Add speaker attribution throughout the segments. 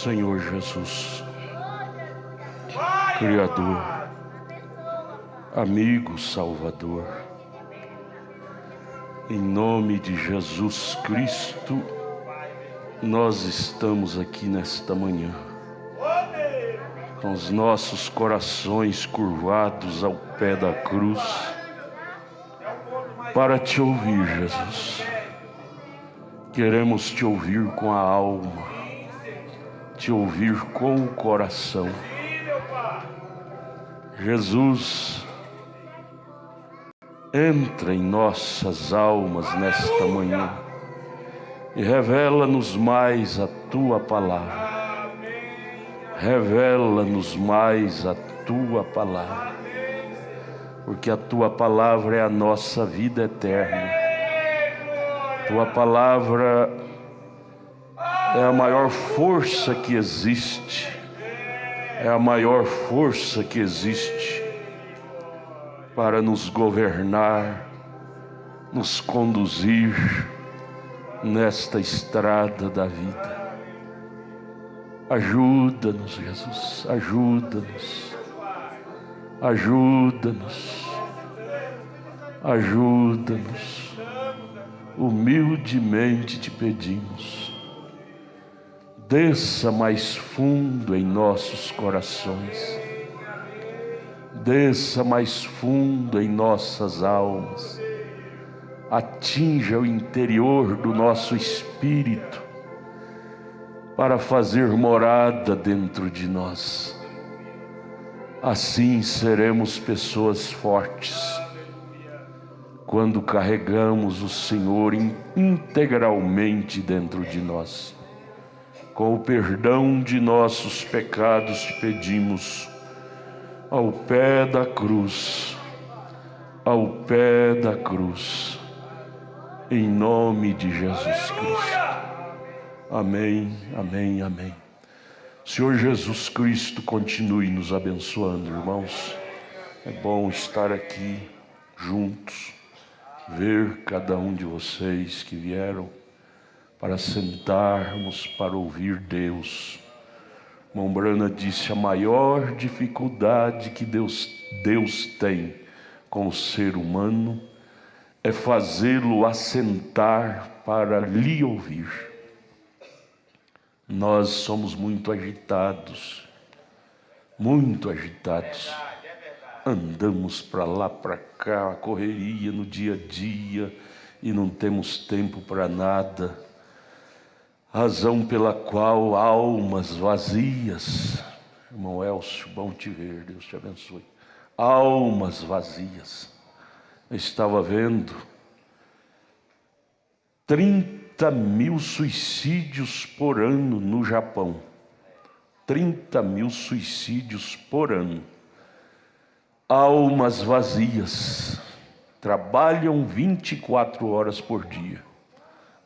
Speaker 1: Senhor Jesus, Criador, amigo Salvador, em nome de Jesus Cristo, nós estamos aqui nesta manhã, com os nossos corações curvados ao pé da cruz, para te ouvir, Jesus. Queremos te ouvir com a alma, te ouvir com o coração. Jesus, entra em nossas almas nesta manhã e revela-nos mais a tua palavra. Revela-nos mais a tua palavra, porque a tua palavra é a nossa vida eterna. Tua palavra é a maior força que existe, é a maior força que existe para nos governar, nos conduzir nesta estrada da vida. Ajuda-nos, Jesus, ajuda-nos, ajuda-nos, ajuda-nos. Humildemente te pedimos, desça mais fundo em nossos corações, desça mais fundo em nossas almas, atinja o interior do nosso espírito, para fazer morada dentro de nós. Assim seremos pessoas fortes, quando carregamos o Senhor integralmente dentro de nós. Com o perdão de nossos pecados te pedimos, ao pé da cruz, ao pé da cruz, em nome de Jesus Cristo. Amém, amém, amém. Senhor Jesus Cristo, continue nos abençoando, irmãos. É bom estar aqui juntos, ver cada um de vocês que vieram para sentarmos para ouvir Deus. Irmão Brana disse: a maior dificuldade que Deus tem com o ser humano é fazê-lo assentar para lhe ouvir. Nós somos muito agitados, andamos para lá, para cá, correria no dia a dia, e não temos tempo para nada. Razão pela qual almas vazias, irmão Elcio, bom te ver, Deus te abençoe. Almas vazias. Eu estava vendo 30 mil suicídios por ano no Japão. 30 mil suicídios por ano. Almas vazias, trabalham 24 horas por dia,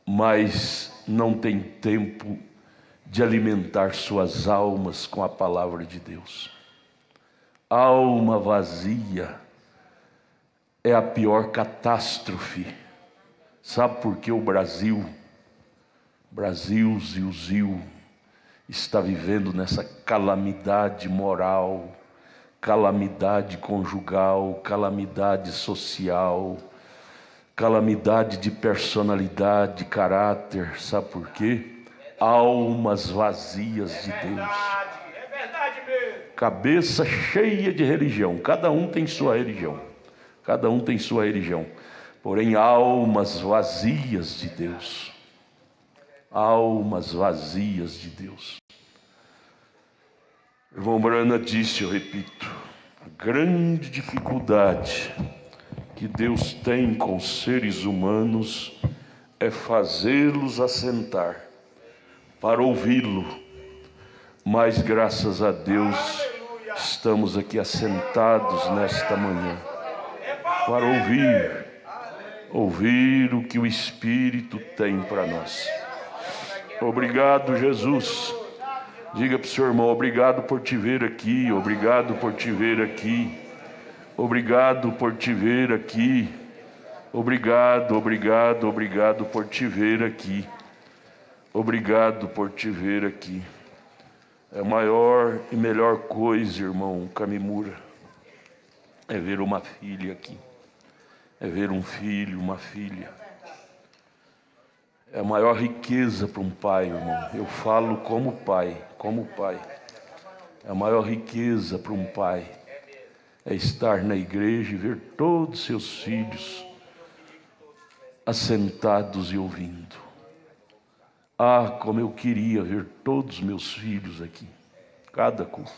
Speaker 1: mas não tem tempo de alimentar suas almas com a palavra de Deus. Alma vazia é a pior catástrofe. Sabe por que o Brasil, Zil, está vivendo nessa calamidade moral, calamidade conjugal, calamidade social, calamidade de personalidade, caráter? Sabe por quê? Almas vazias de Deus.
Speaker 2: É verdade mesmo.
Speaker 1: Cabeça cheia de religião, cada um tem sua religião, porém almas vazias de Deus. Almas vazias de Deus. Irmão Brana disse, eu repito, a grande dificuldade que Deus tem com os seres humanos é fazê-los assentar para ouvi-lo. Mas graças a Deus estamos aqui assentados nesta manhã para ouvir o que o Espírito tem para nós. Obrigado, Jesus. Diga para o seu irmão: obrigado por te ver aqui, obrigado por te ver aqui, obrigado por te ver aqui, obrigado por te ver aqui, obrigado por te ver aqui. É a maior e melhor coisa, irmão Kamimura, é ver uma filha aqui, é ver um filho, uma filha. É a maior riqueza para um pai, irmão. Eu falo como pai, como pai. É a maior riqueza para um pai, é estar na igreja e ver todos seus filhos assentados e ouvindo. Ah, como eu queria ver todos meus filhos aqui, cada culto.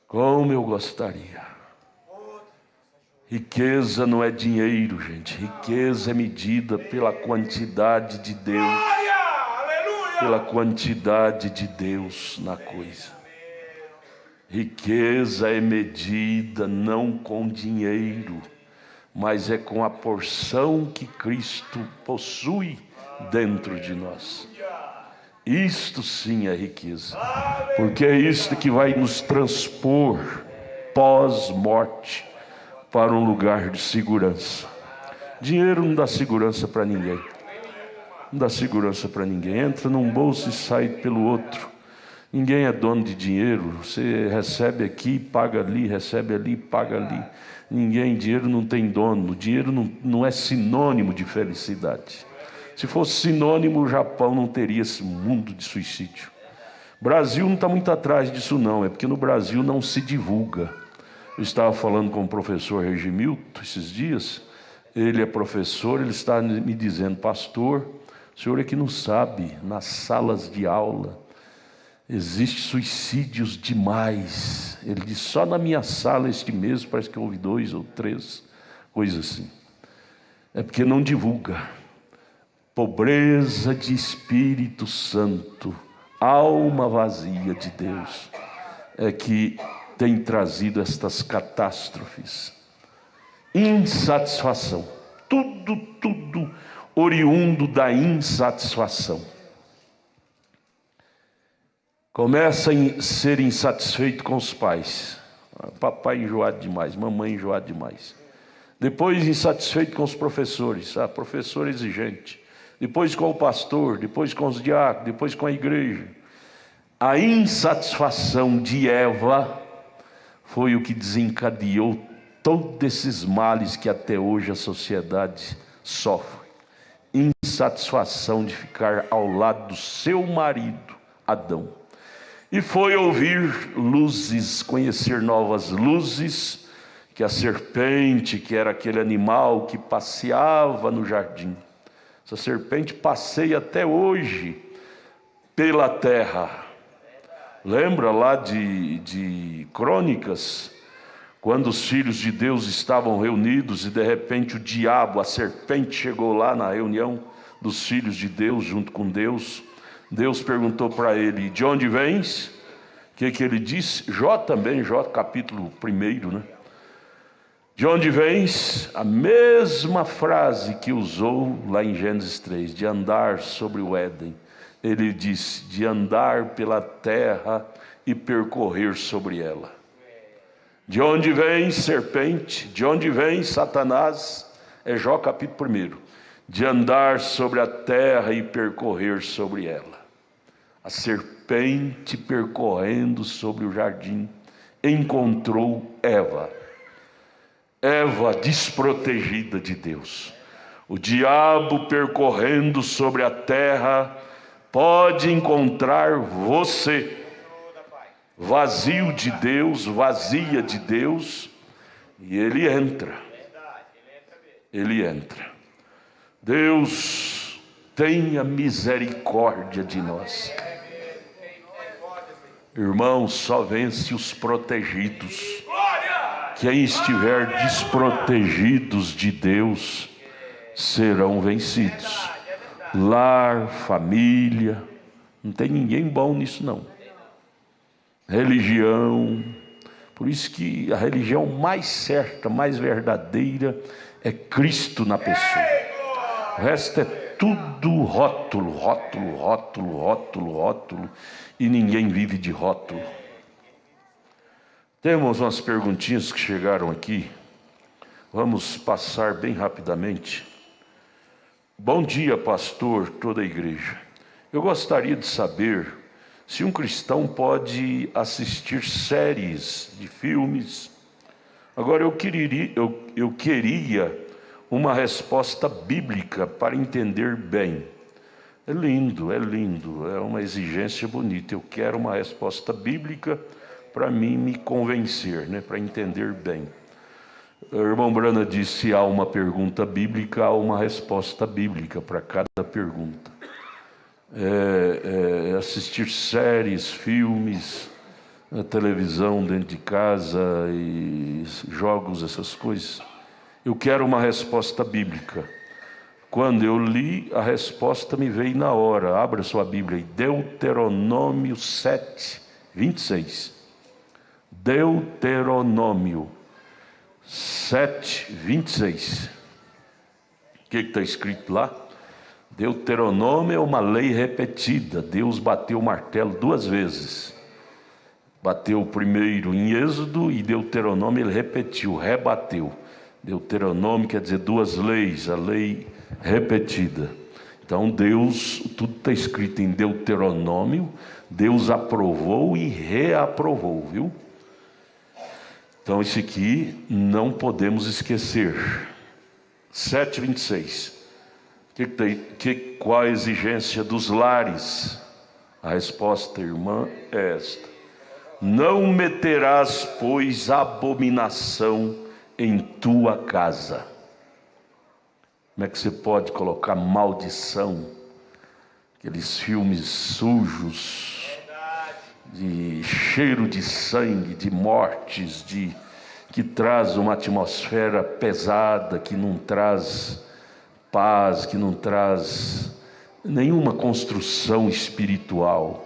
Speaker 1: Como eu gostaria. Riqueza não é dinheiro, gente. Riqueza é medida pela quantidade de Deus. Pela quantidade de Deus na coisa. Riqueza é medida não com dinheiro, mas é com a porção que Cristo possui dentro de nós. Isto sim é riqueza, porque é isto que vai nos transpor pós-morte para um lugar de segurança. Dinheiro não dá segurança para ninguém. Não dá segurança para ninguém. Entra num bolso e sai pelo outro. Ninguém é dono de dinheiro. Você recebe aqui, paga ali, recebe ali, paga ali. Dinheiro não tem dono. Dinheiro não é sinônimo de felicidade. Se fosse sinônimo, o Japão não teria esse mundo de suicídio. O Brasil não está muito atrás disso não, é porque no Brasil não se divulga. Eu estava falando com o professor Regimilton esses dias, ele é professor, ele está me dizendo, pastor, o senhor é que não sabe, nas salas de aula, existem suicídios demais. Ele disse, só na minha sala este mês, parece que houve 2 ou 3, coisa assim. É porque não divulga. Pobreza de Espírito Santo, alma vazia de Deus, é que tem trazido estas catástrofes. Insatisfação, tudo oriundo da insatisfação. Começa a ser insatisfeito com os pais. Papai enjoado demais, mamãe enjoado demais. Depois insatisfeito com os professores, professor exigente. Depois com o pastor, depois com os diáconos, depois com a igreja. A insatisfação de Eva foi o que desencadeou todos esses males que até hoje a sociedade sofre. Insatisfação de ficar ao lado do seu marido, Adão. E foi ouvir luzes, conhecer novas luzes, que a serpente, que era aquele animal que passeava no jardim. Essa serpente passeia até hoje pela terra. Lembra lá de Crônicas, quando os filhos de Deus estavam reunidos e de repente o diabo, a serpente, chegou lá na reunião dos filhos de Deus junto com Deus. Deus perguntou para ele, de onde vens? O que ele disse? Jó também, Jó capítulo 1, né? De onde vens? A mesma frase que usou lá em Gênesis 3, de andar sobre o Éden. Ele disse, de andar pela terra e percorrer sobre ela. De onde vem serpente? De onde vem Satanás? É Jó capítulo 1. De andar sobre a terra e percorrer sobre ela. A serpente percorrendo sobre o jardim encontrou Eva. Eva desprotegida de Deus. O diabo percorrendo sobre a terra pode encontrar você vazio de Deus, vazia de Deus, e ele entra. Ele entra. Deus tenha misericórdia de nós. Irmãos, só vence os protegidos. Quem estiver desprotegidos de Deus serão vencidos. Lar, família, não tem ninguém bom nisso não. Religião, por isso que a religião mais certa, mais verdadeira é Cristo na pessoa. O resto é tudo rótulo, rótulo, rótulo, rótulo, rótulo, e ninguém vive de rótulo. Temos umas perguntinhas que chegaram aqui, vamos passar bem rapidamente. Bom dia, pastor, toda a igreja. Eu gostaria de saber se um cristão pode assistir séries de filmes. Agora eu queria uma resposta bíblica para entender bem. É lindo, é uma exigência bonita. Eu quero uma resposta bíblica para mim me convencer, para entender bem. O irmão Brana disse: se há uma pergunta bíblica, há uma resposta bíblica para cada pergunta. Assistir séries, filmes, a televisão dentro de casa e jogos, essas coisas. Eu quero uma resposta bíblica. Quando eu li, a resposta me veio na hora. Abra sua Bíblia aí, Deuteronômio 7, 26. Deuteronômio 7, 26. O que está escrito lá? Deuteronômio é uma lei repetida. Deus bateu o martelo 2 vezes. Bateu primeiro em Êxodo e Deuteronômio ele repetiu, rebateu. Deuteronômio quer dizer 2 leis, a lei repetida. Então Deus, tudo está escrito em Deuteronômio, Deus aprovou e reaprovou, viu? Então isso aqui não podemos esquecer. 7:26. Qual a exigência dos lares? A resposta, irmã, é esta: não meterás, pois, abominação em tua casa. Como é que você pode colocar maldição? Aqueles filmes sujos, de cheiro de sangue, de mortes, que traz uma atmosfera pesada, que não traz paz, que não traz nenhuma construção espiritual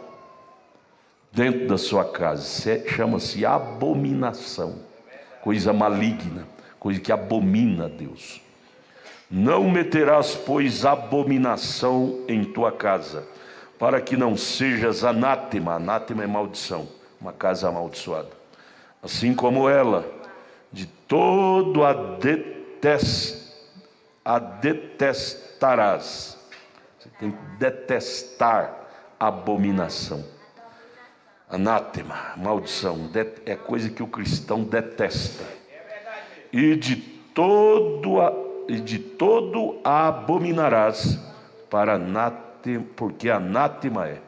Speaker 1: dentro da sua casa. Chama-se abominação, coisa maligna, coisa que abomina a Deus. Não meterás, pois, abominação em tua casa, para que não sejas anátema. Anátema é maldição, uma casa amaldiçoada. Assim como ela, de todo a detestarás. Você tem que detestar a abominação. Anátema, maldição, é coisa que o cristão detesta. E de todo a abominarás, porque anátema é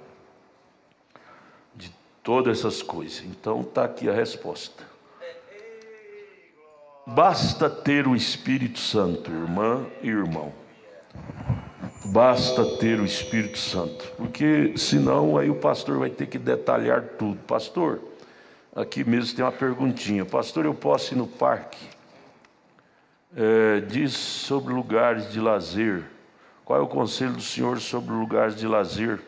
Speaker 1: de todas essas coisas. Então está aqui a resposta. Basta ter o Espírito Santo, irmã e irmão. Basta ter o Espírito Santo, porque senão aí o pastor vai ter que detalhar tudo. Pastor, aqui mesmo tem uma perguntinha. Pastor, eu posso ir no parque? Diz sobre lugares de lazer. Qual é o conselho do senhor sobre lugares de lazer,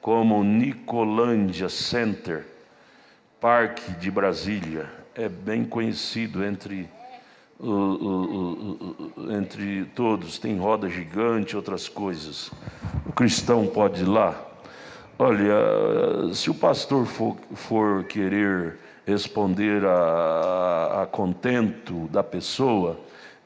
Speaker 1: como Nicolândia Center, Parque de Brasília? É bem conhecido entre todos, tem roda gigante, outras coisas. O cristão pode ir lá? Olha, se o pastor for querer responder a contento da pessoa,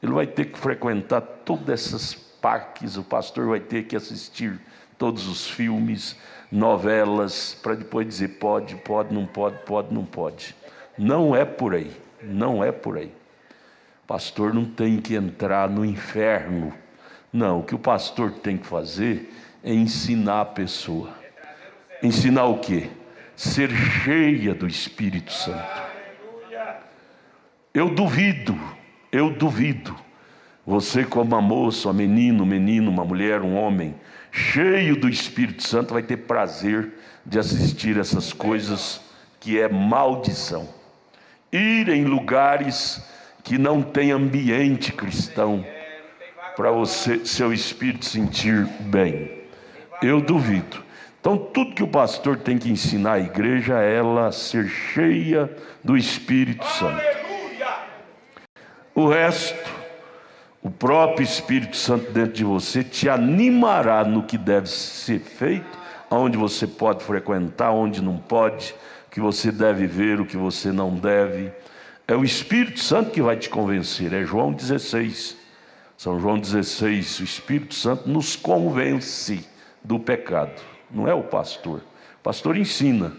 Speaker 1: ele vai ter que frequentar todos esses parques, o pastor vai ter que assistir todos os filmes, novelas, para depois dizer pode, não pode. Não é por aí, não é por aí. Pastor não tem que entrar no inferno. Não, o que o pastor tem que fazer é ensinar a pessoa. Ensinar o quê? Ser cheia do Espírito Santo. Eu duvido. Você, como uma moça, um menino, uma mulher, um homem, cheio do Espírito Santo, vai ter prazer de assistir essas coisas que é maldição. Ir em lugares que não tem ambiente cristão, para seu espírito sentir bem. Eu duvido. Então tudo que o pastor tem que ensinar a igreja é ela ser cheia do Espírito Santo. O resto, o próprio Espírito Santo dentro de você te animará no que deve ser feito, aonde você pode frequentar, onde não pode, o que você deve ver, o que você não deve. É o Espírito Santo que vai te convencer. É João 16. São João 16. O Espírito Santo nos convence do pecado. Não é o pastor. O pastor ensina,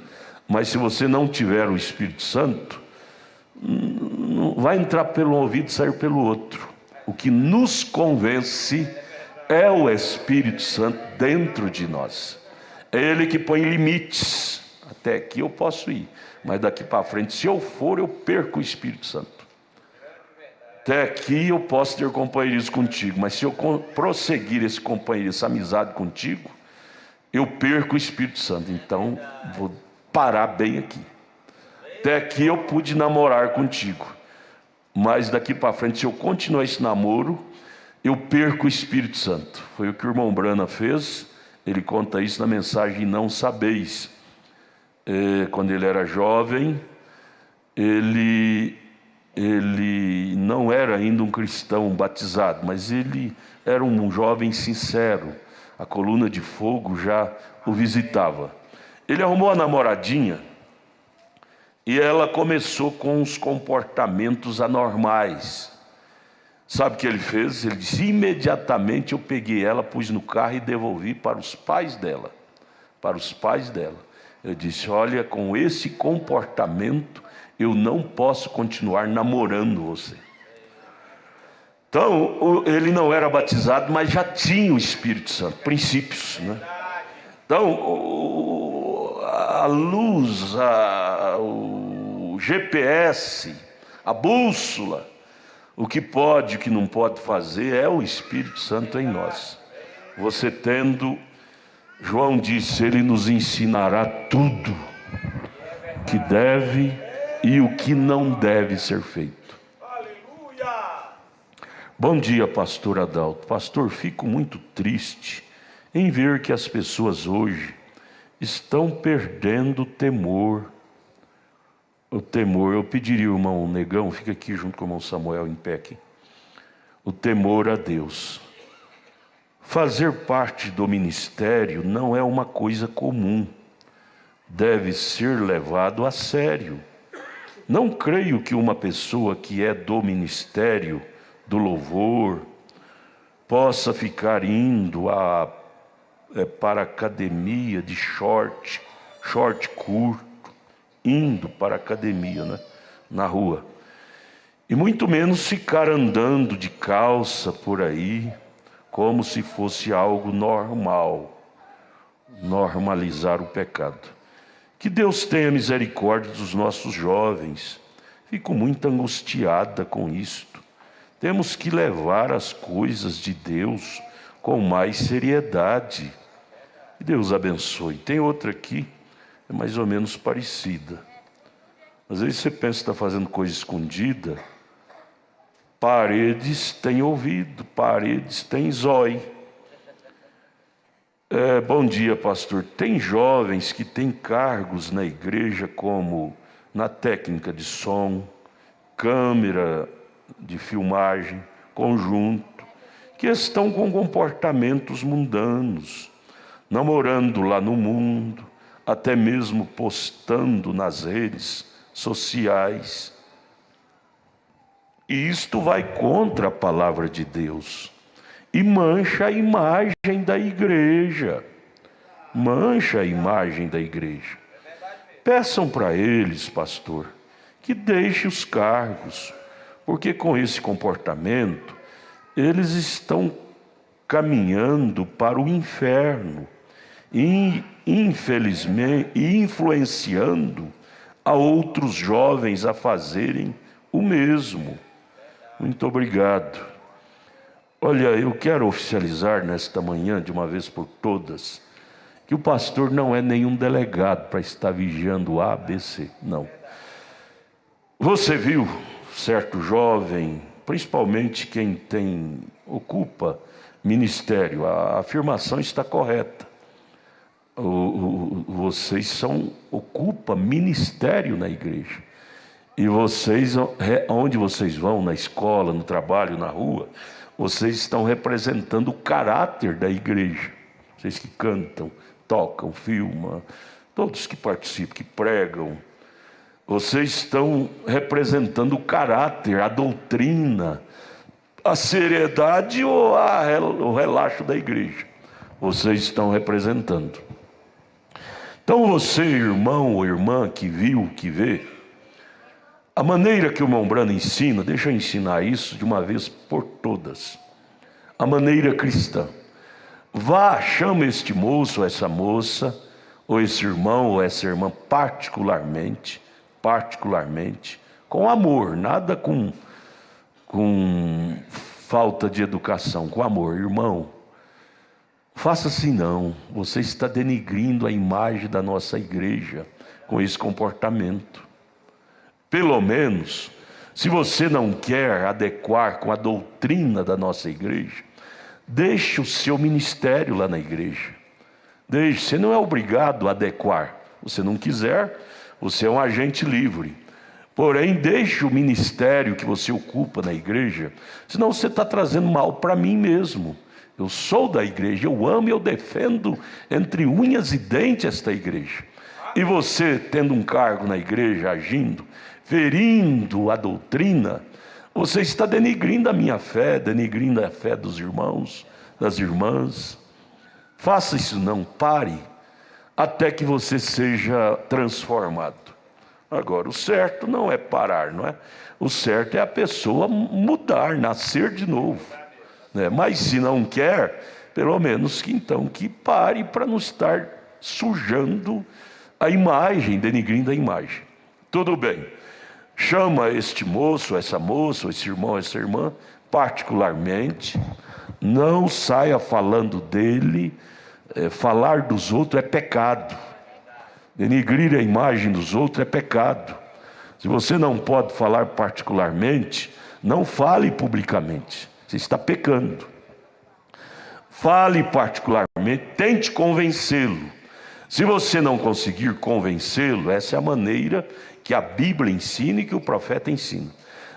Speaker 1: mas se você não tiver o Espírito Santo, não vai entrar pelo ouvido e sair pelo outro. O que nos convence é o Espírito Santo dentro de nós. É Ele que põe limites. Até aqui eu posso ir, mas daqui para frente, se eu for, eu perco o Espírito Santo. Até aqui eu posso ter companheirismo contigo, mas se eu prosseguir esse companheirismo, essa amizade contigo, eu perco o Espírito Santo. Então vou parar bem aqui. Até aqui eu pude namorar contigo, mas daqui para frente, se eu continuar esse namoro, eu perco o Espírito Santo. Foi o que o irmão Brana fez. Ele conta isso na mensagem Não Sabeis. Quando ele era jovem, ele não era ainda um cristão batizado, mas ele era um jovem sincero. A coluna de fogo já o visitava. Ele arrumou a namoradinha e ela começou com uns comportamentos anormais. Sabe o que ele fez? Ele disse: imediatamente eu peguei ela, pus no carro e devolvi para os pais dela. Para os pais dela. Eu disse: olha, com esse comportamento eu não posso continuar namorando você. Então, ele não era batizado, mas já tinha o Espírito Santo, princípios, né? Então, a luz, o GPS, a bússola, o que pode, o que não pode fazer é o Espírito Santo em nós. Você tendo, João disse, ele nos ensinará tudo que deve e o que não deve ser feito.
Speaker 2: Aleluia!
Speaker 1: Bom dia, pastor Adalto. Pastor, fico muito triste em ver que as pessoas hoje estão perdendo o temor. O temor, eu pediria ao irmão Negão, fica aqui junto com o irmão Samuel em pé aqui. O temor a Deus. Fazer parte do ministério não é uma coisa comum. Deve ser levado a sério. Não creio que uma pessoa que é do ministério, do louvor, possa ficar indo para a academia de short curto, indo para a academia, né, na rua. E muito menos ficar andando de calça por aí, como se fosse algo normal, normalizar o pecado. Que Deus tenha misericórdia dos nossos jovens. Fico muito angustiada com isto. Temos que levar as coisas de Deus com mais seriedade. Que Deus abençoe. Tem outra aqui, é mais ou menos parecida. Às vezes você pensa que está fazendo coisa escondida. Paredes têm ouvido, paredes têm zóio. Bom dia, pastor. Tem jovens que têm cargos na igreja, como na técnica de som, câmera de filmagem, conjunto, que estão com comportamentos mundanos, namorando lá no mundo, até mesmo postando nas redes sociais. E isto vai contra a palavra de Deus e mancha a imagem da igreja. Mancha a imagem da igreja. Peçam para eles, pastor, que deixe os cargos, porque com esse comportamento eles estão caminhando para o inferno e, infelizmente, influenciando a outros jovens a fazerem o mesmo. Muito obrigado. Olha, eu quero oficializar nesta manhã, de uma vez por todas, que o pastor não é nenhum delegado para estar vigiando o ABC, não. Você viu certo jovem, principalmente quem ocupa ministério, a afirmação está correta. Vocês ocupam ministério na igreja. E vocês, onde vocês vão, na escola, no trabalho, na rua, vocês estão representando o caráter da igreja. Vocês que cantam, tocam, filmam, todos que participam, que pregam, vocês estão representando o caráter, a doutrina, a seriedade ou o relaxo da igreja. Vocês estão representando. Então você, irmão ou irmã que viu, que vê, a maneira que o irmão Brano ensina, deixa eu ensinar isso de uma vez por todas. A maneira cristã. Vá, chama este moço, essa moça, ou esse irmão, ou essa irmã, particularmente, com amor, nada com falta de educação, com amor. Irmão, faça assim não, você está denigrindo a imagem da nossa igreja com esse comportamento. Pelo menos, se você não quer adequar com a doutrina da nossa igreja, deixe o seu ministério lá na igreja. Deixe, você não é obrigado a adequar. Se você não quiser, você é um agente livre. Porém, deixe o ministério que você ocupa na igreja, senão você está trazendo mal para mim mesmo. Eu sou da igreja, eu amo e eu defendo entre unhas e dentes esta igreja. E você, tendo um cargo na igreja, agindo, ferindo a doutrina, você está denigrindo a minha fé, denigrindo a fé dos irmãos, das irmãs. Faça isso não, pare, até que você seja transformado. Agora, o certo não é parar, não é? O certo é a pessoa mudar, nascer de novo, né? Mas se não quer, pelo menos que pare para não estar sujando a imagem, denigrindo a imagem. Tudo bem. Chama este moço, essa moça, esse irmão, essa irmã, particularmente. Não saia falando dele. Falar dos outros é pecado. Denigrir a imagem dos outros é pecado. Se você não pode falar particularmente, não fale publicamente. Você está pecando. Fale particularmente, tente convencê-lo. Se você não conseguir convencê-lo, essa é a maneira que a Bíblia ensina e que o profeta ensina.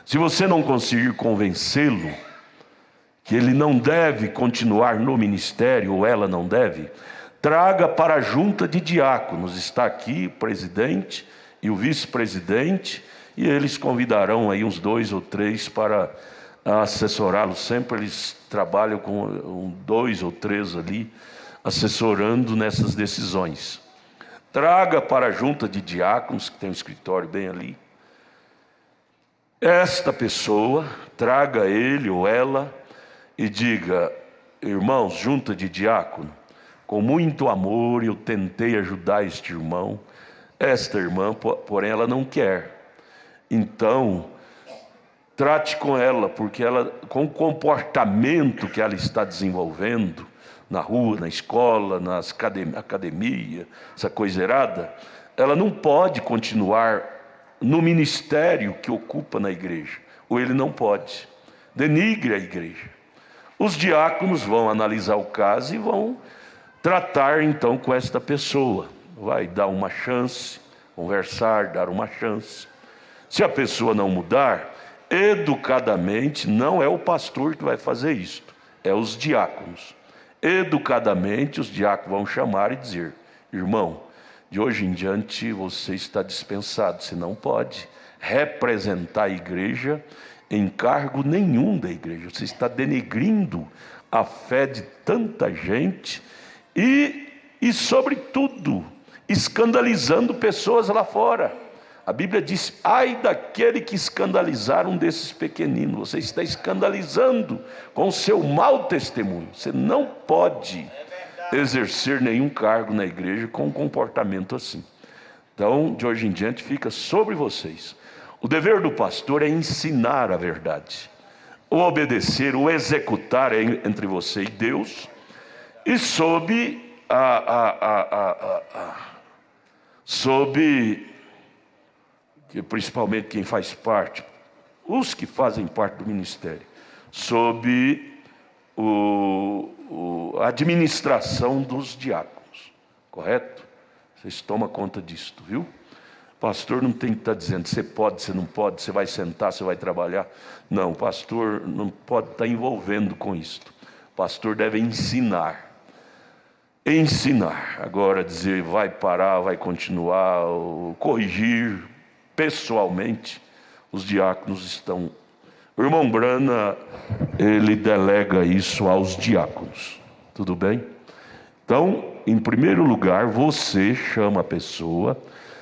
Speaker 1: Se você não conseguir convencê-lo que ele não deve continuar no ministério, ou ela não deve, traga para a junta de diáconos. Está aqui o presidente e o vice-presidente, e eles convidarão aí uns 2 ou 3 para assessorá-lo. Sempre eles trabalham com 2 ou 3 ali, assessorando nessas decisões. Traga para a junta de diáconos, que tem um escritório bem ali, esta pessoa, traga ele ou ela e diga: irmãos, junta de diácono, com muito amor eu tentei ajudar este irmão, esta irmã, porém ela não quer. Então, trate com ela, porque ela, com o comportamento que ela está desenvolvendo, na rua, na escola, nas academia, essa coisa errada, ela não pode continuar no ministério que ocupa na igreja, ou ele não pode. Denigre a igreja. Os diáconos vão analisar o caso e vão tratar então com esta pessoa. Vai dar uma chance, conversar, dar uma chance. Se a pessoa não mudar, educadamente, não é o pastor que vai fazer isto, é os diáconos. Educadamente, os diáconos vão chamar e dizer: irmão, de hoje em diante você está dispensado, você não pode representar a igreja em cargo nenhum da igreja, você está denegrindo a fé de tanta gente e sobretudo, escandalizando pessoas lá fora. A Bíblia diz: ai daquele que escandalizar um desses pequeninos. Você está escandalizando com o seu mau testemunho. Você não pode exercer nenhum cargo na igreja com um comportamento assim. Então, de hoje em diante, fica sobre vocês. O dever do pastor é ensinar a verdade. O obedecer, o executar é entre você e Deus. E sob que principalmente quem faz parte, os que fazem parte do ministério, sob a administração dos diáconos, correto? Vocês tomam conta disto, viu? O pastor não tem que estar dizendo: você pode, você não pode, você vai sentar, você vai trabalhar. Não, o pastor não pode estar envolvendo com isto. O pastor deve ensinar. Agora dizer vai parar, vai continuar, corrigir pessoalmente, os diáconos estão. O irmão Brana, ele delega isso aos diáconos, tudo bem? Então, em primeiro lugar, você chama a pessoa,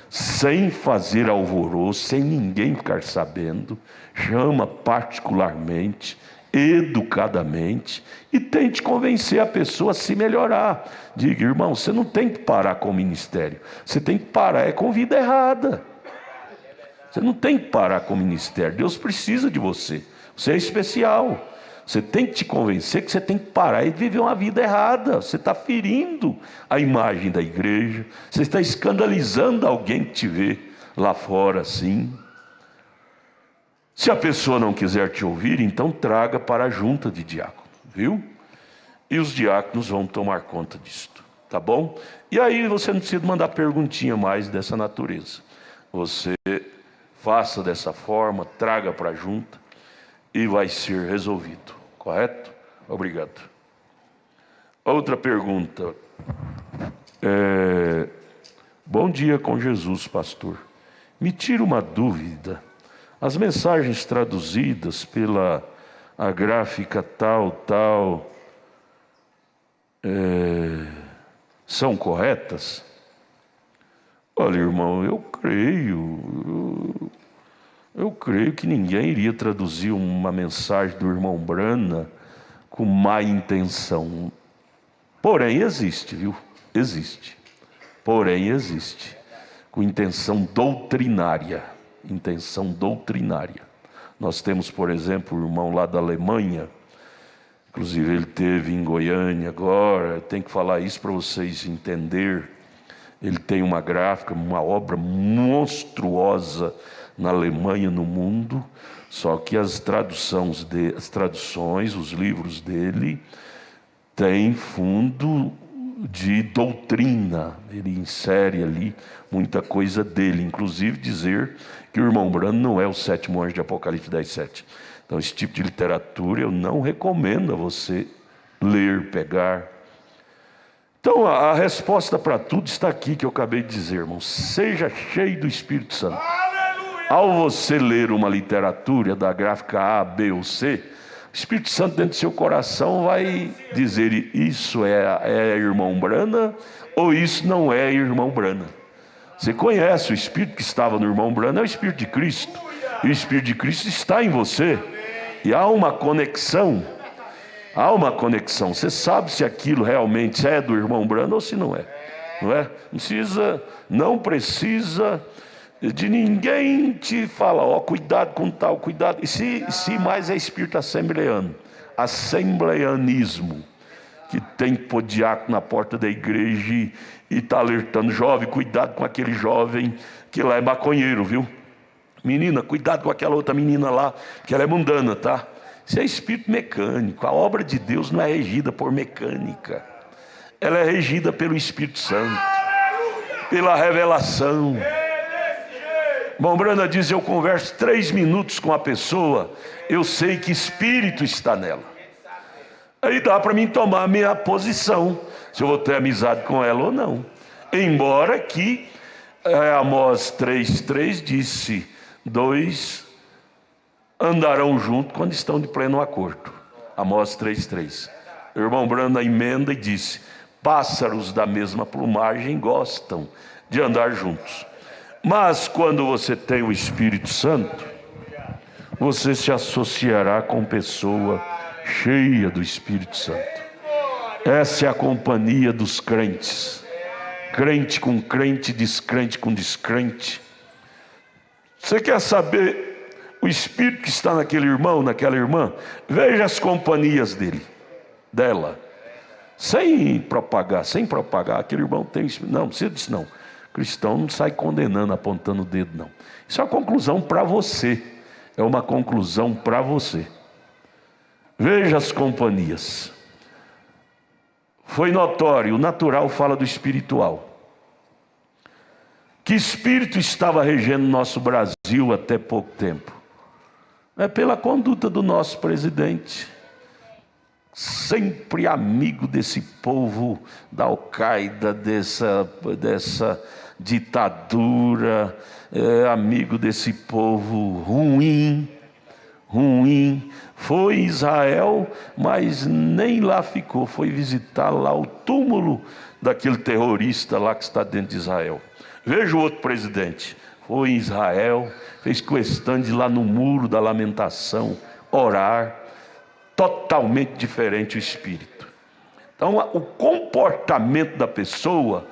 Speaker 1: sem fazer alvoroço, sem ninguém ficar sabendo, chama particularmente, educadamente, e tente convencer a pessoa a se melhorar. Diga: irmão, você não tem que parar com o ministério, você tem que parar com vida errada. Você não tem que parar com o ministério, Deus precisa de você, você é especial. Você tem que te convencer que você tem que parar e viver uma vida errada. Você está ferindo a imagem da igreja, você está escandalizando alguém que te vê lá fora assim. Se a pessoa não quiser te ouvir, então traga para a junta de diáconos, viu? E os diáconos vão tomar conta disto, tá bom? E aí você não precisa mandar perguntinha mais dessa natureza. Você faça dessa forma, traga para a junta e vai ser resolvido. Correto? Obrigado. Outra pergunta. Bom dia com Jesus, pastor. Me tira uma dúvida. As mensagens traduzidas pela a gráfica tal, são corretas? Olha, irmão, eu creio que ninguém iria traduzir uma mensagem do irmão Brana com má intenção. Porém existe, viu? Existe. Porém existe. Com intenção doutrinária. Intenção doutrinária. Nós temos, por exemplo, o irmão lá da Alemanha. Inclusive ele esteve em Goiânia agora. Tenho que falar isso para vocês entenderem. Ele tem uma gráfica, uma obra monstruosa na Alemanha, no mundo, só que as traduções, os livros dele, têm fundo de doutrina. Ele insere ali muita coisa dele, inclusive dizer que o irmão Brano não é o sétimo anjo de Apocalipse 10:7. Então esse tipo de literatura eu não recomendo a você ler, pegar. Então a resposta para tudo está aqui que eu acabei de dizer, irmão. Seja cheio do Espírito Santo. Ao você ler uma literatura da gráfica A, B ou C, o Espírito Santo dentro do seu coração vai dizer: isso é irmão Brana ou isso não é irmão Brana. Você conhece o Espírito que estava no irmão Brana, é o Espírito de Cristo. E o Espírito de Cristo está em você. E há uma conexão. Há uma conexão. Você sabe se aquilo realmente é do irmão Brana ou se não é. Não é? Não precisa de ninguém te falar: ó, cuidado com tal, cuidado. E se mais é espírito assembleano, assembleanismo, que tem que pôr diácono na porta da igreja e tá alertando: jovem, cuidado com aquele jovem que lá é maconheiro, viu? Menina, cuidado com aquela outra menina lá, que ela é mundana, tá? Isso é espírito mecânico. A obra de Deus não é regida por mecânica, ela é regida pelo Espírito Santo, pela revelação. Irmão Brana diz: eu converso 3 minutos com a pessoa, eu sei que espírito está nela. Aí dá para mim tomar a minha posição, se eu vou ter amizade com ela ou não. Embora que Amós 3:3 disse: 2 andarão juntos quando estão de pleno acordo. Amós 3:3. O irmão Brana emenda e disse: pássaros da mesma plumagem gostam de andar juntos. Mas quando você tem o Espírito Santo, você se associará com pessoa cheia do Espírito Santo. Essa é a companhia dos crentes. Crente com crente, descrente com descrente. Você quer saber o Espírito que está naquele irmão, naquela irmã? Veja as companhias dela. Sem propagar. Aquele irmão tem Espírito. Não precisa disso não. Cristão não sai condenando, apontando o dedo, não. Isso é uma conclusão para você. É uma conclusão para você. Veja as companhias. Foi notório, o natural fala do espiritual. Que espírito estava regendo nosso Brasil até pouco tempo? É pela conduta do nosso presidente. Sempre amigo desse povo da Al-Qaeda, dessa ditadura, amigo desse povo ruim, ruim. Foi em Israel, mas nem lá ficou. Foi visitar lá o túmulo daquele terrorista lá que está dentro de Israel. Veja o outro presidente. Foi em Israel, fez questão de ir lá no muro da lamentação, orar. Totalmente diferente o espírito. Então, o comportamento da pessoa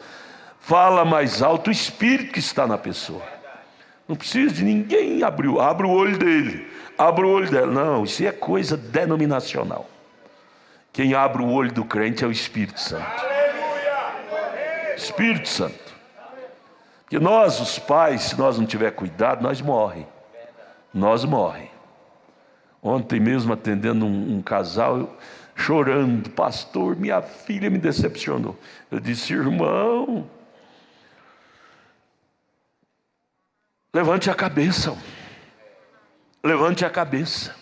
Speaker 1: fala mais alto o espírito que está na pessoa. Não precisa de ninguém abrir o olho dele, abre o olho dela. Não, isso é coisa denominacional. Quem abre o olho do crente é o Espírito Santo. Espírito Santo. Porque nós, os pais, se nós não tiver cuidado, nós morremos. Nós morremos. Ontem mesmo atendendo um casal, chorando: pastor, minha filha me decepcionou. Eu disse: irmão, levante a cabeça. Levante a cabeça.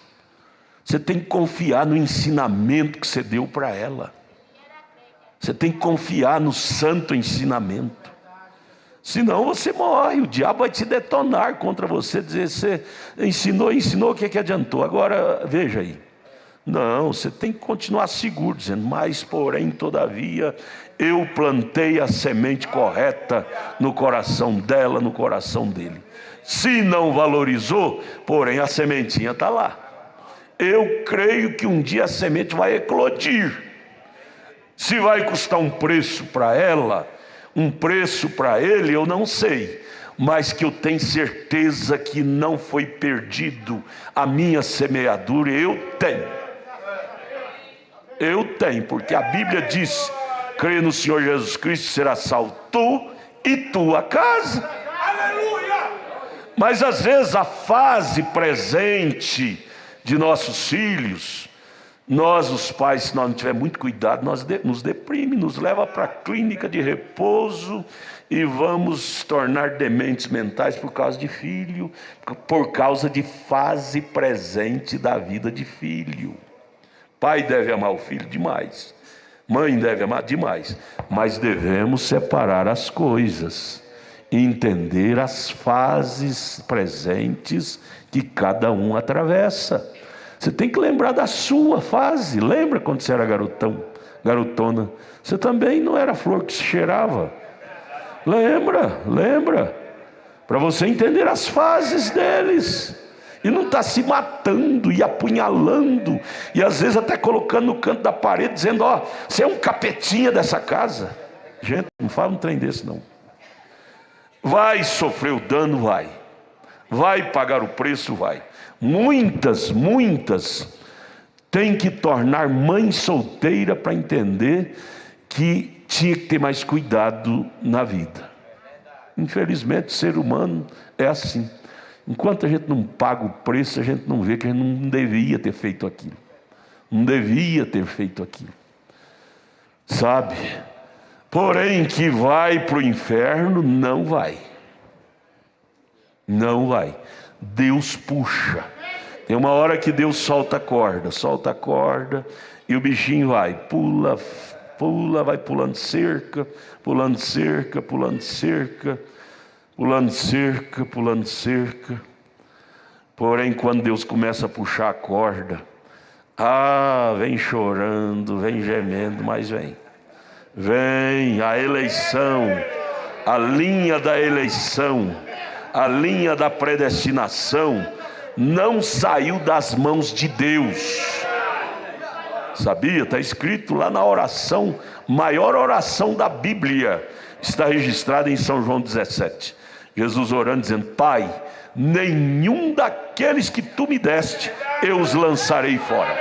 Speaker 1: Você tem que confiar no ensinamento que você deu para ela. Você tem que confiar no santo ensinamento. Senão você morre, o diabo vai te detonar contra você, dizer: você ensinou, o que adiantou? Agora, veja aí. Não, você tem que continuar seguro, dizendo: mas porém, todavia, eu plantei a semente correta no coração dela, no coração dele. Se não valorizou, porém a sementinha está lá. Eu creio que um dia a semente vai eclodir. Se vai custar um preço para ela, um preço para ele, eu não sei, mas que eu tenho certeza que não foi perdido a minha semeadura. Eu tenho, porque a Bíblia diz: creia no Senhor Jesus Cristo, será salvo tu e tua casa. Aleluia! Mas às vezes a fase presente de nossos filhos, nós, os pais, se nós não tivermos muito cuidado, nos deprime, nos leva para a clínica de repouso e vamos tornar dementes mentais por causa de filho, por causa de fase presente da vida de filho. Pai deve amar o filho demais, mãe deve amar demais, mas devemos separar as coisas e entender as fases presentes que cada um atravessa. Você tem que lembrar da sua fase. Lembra quando você era garotona? Você também não era flor que se cheirava. Lembra. Para você entender as fases deles. E não está se matando e apunhalando. E às vezes até colocando no canto da parede, dizendo: ó, você é um capetinha dessa casa. Gente, não fala um trem desse não. Vai sofrer o dano, vai. Vai pagar o preço, vai. Muitas têm que tornar mãe solteira para entender que tinha que ter mais cuidado na vida. Infelizmente, o ser humano é assim. Enquanto a gente não paga o preço, a gente não vê que a gente não devia ter feito aquilo. Não devia ter feito aquilo. Sabe? Porém, que vai para o inferno, não vai. Não vai. Deus puxa. Tem uma hora que Deus solta a corda, e o bichinho vai, pula, vai pulando cerca, pulando cerca. Porém, quando Deus começa a puxar a corda, vem chorando, vem gemendo, mas vem a eleição, a linha da eleição, a linha da predestinação não saiu das mãos de Deus. Sabia? Está escrito lá na oração, maior oração da Bíblia, está registrada em São João 17. Jesus orando, dizendo: Pai, nenhum daqueles que tu me deste, eu os lançarei fora.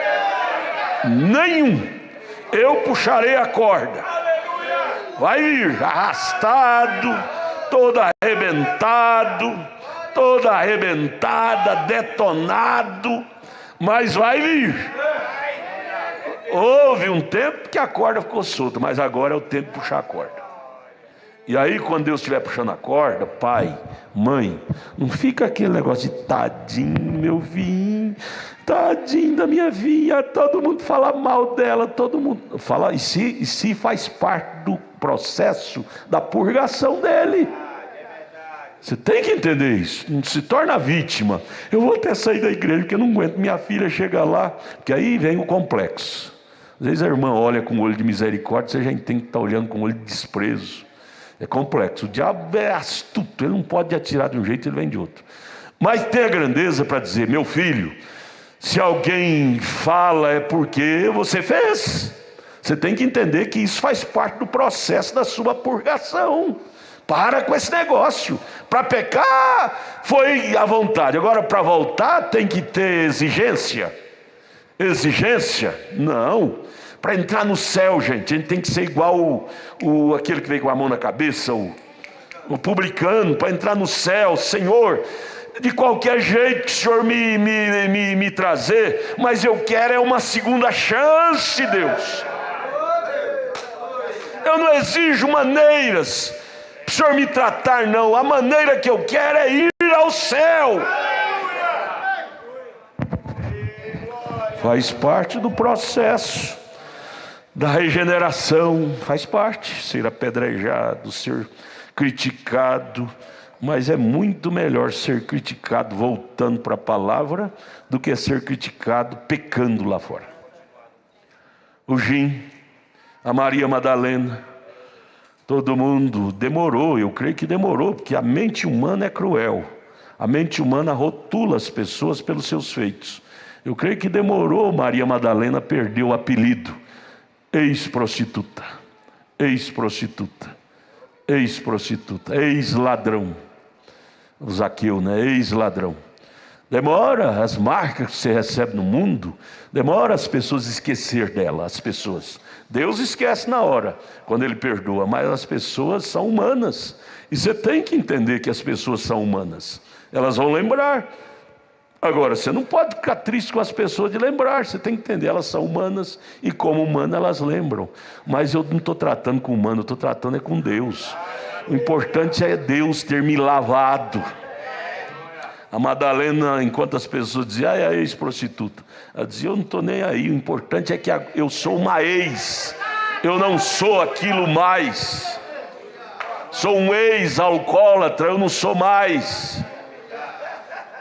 Speaker 1: Nenhum. Eu puxarei a corda. Vai vir arrastado, todo arrebentada, detonado, mas vai vir. Houve um tempo que a corda ficou solta, mas agora é o tempo de puxar a corda. E aí, quando Deus estiver puxando a corda, pai, mãe, não fica aquele negócio de tadinho, meu vinho, tadinho da minha filha, todo mundo fala mal dela, todo mundo fala, e se faz parte do processo da purgação dele. Você tem que entender isso. Não se torna vítima. Eu vou até sair da igreja porque eu não aguento. Minha filha chega lá, porque aí vem o complexo. Às vezes a irmã olha com olho de misericórdia, você já tem que estar olhando com olho de desprezo. É complexo. O diabo é astuto, ele não pode atirar de um jeito, ele vem de outro. Mas tem a grandeza para dizer: meu filho, se alguém fala é porque você fez. Você tem que entender que isso faz parte do processo da sua purgação. Para com esse negócio. Para pecar foi à vontade. Agora, para voltar tem que ter exigência. Exigência? Não. Para entrar no céu, gente, a gente tem que ser igual aquele que veio com a mão na cabeça, o publicano. Para entrar no céu: Senhor, de qualquer jeito que o Senhor me trazer, mas eu quero é uma segunda chance, Deus. Eu não exijo maneiras para o Senhor me tratar, não. A maneira que eu quero é ir ao céu. Faz parte do processo da regeneração, faz parte ser apedrejado, ser criticado, mas é muito melhor ser criticado voltando para a palavra do que ser criticado pecando lá fora. O Jim, a Maria Madalena, todo mundo demorou, eu creio que demorou, porque a mente humana é cruel. A mente humana rotula as pessoas pelos seus feitos. Eu creio que demorou. Maria Madalena perdeu o apelido: ex-prostituta, ex-prostituta, ex-prostituta, ex-ladrão. O Zaqueu, né? Ex-ladrão. Demora as marcas que você recebe no mundo, demora as pessoas esquecer dela, as pessoas. Deus esquece na hora, quando Ele perdoa, mas as pessoas são humanas. E você tem que entender que as pessoas são humanas. Elas vão lembrar. Agora, você não pode ficar triste com as pessoas de lembrar. Você tem que entender, elas são humanas e como humanas elas lembram. Mas eu não estou tratando com humano, eu estou tratando é com Deus. O importante é Deus ter me lavado. A Madalena, enquanto as pessoas diziam: é a ex-prostituta, ela dizia: eu não estou nem aí, o importante é que eu sou uma ex, eu não sou aquilo mais. Sou um ex-alcoólatra, eu não sou mais.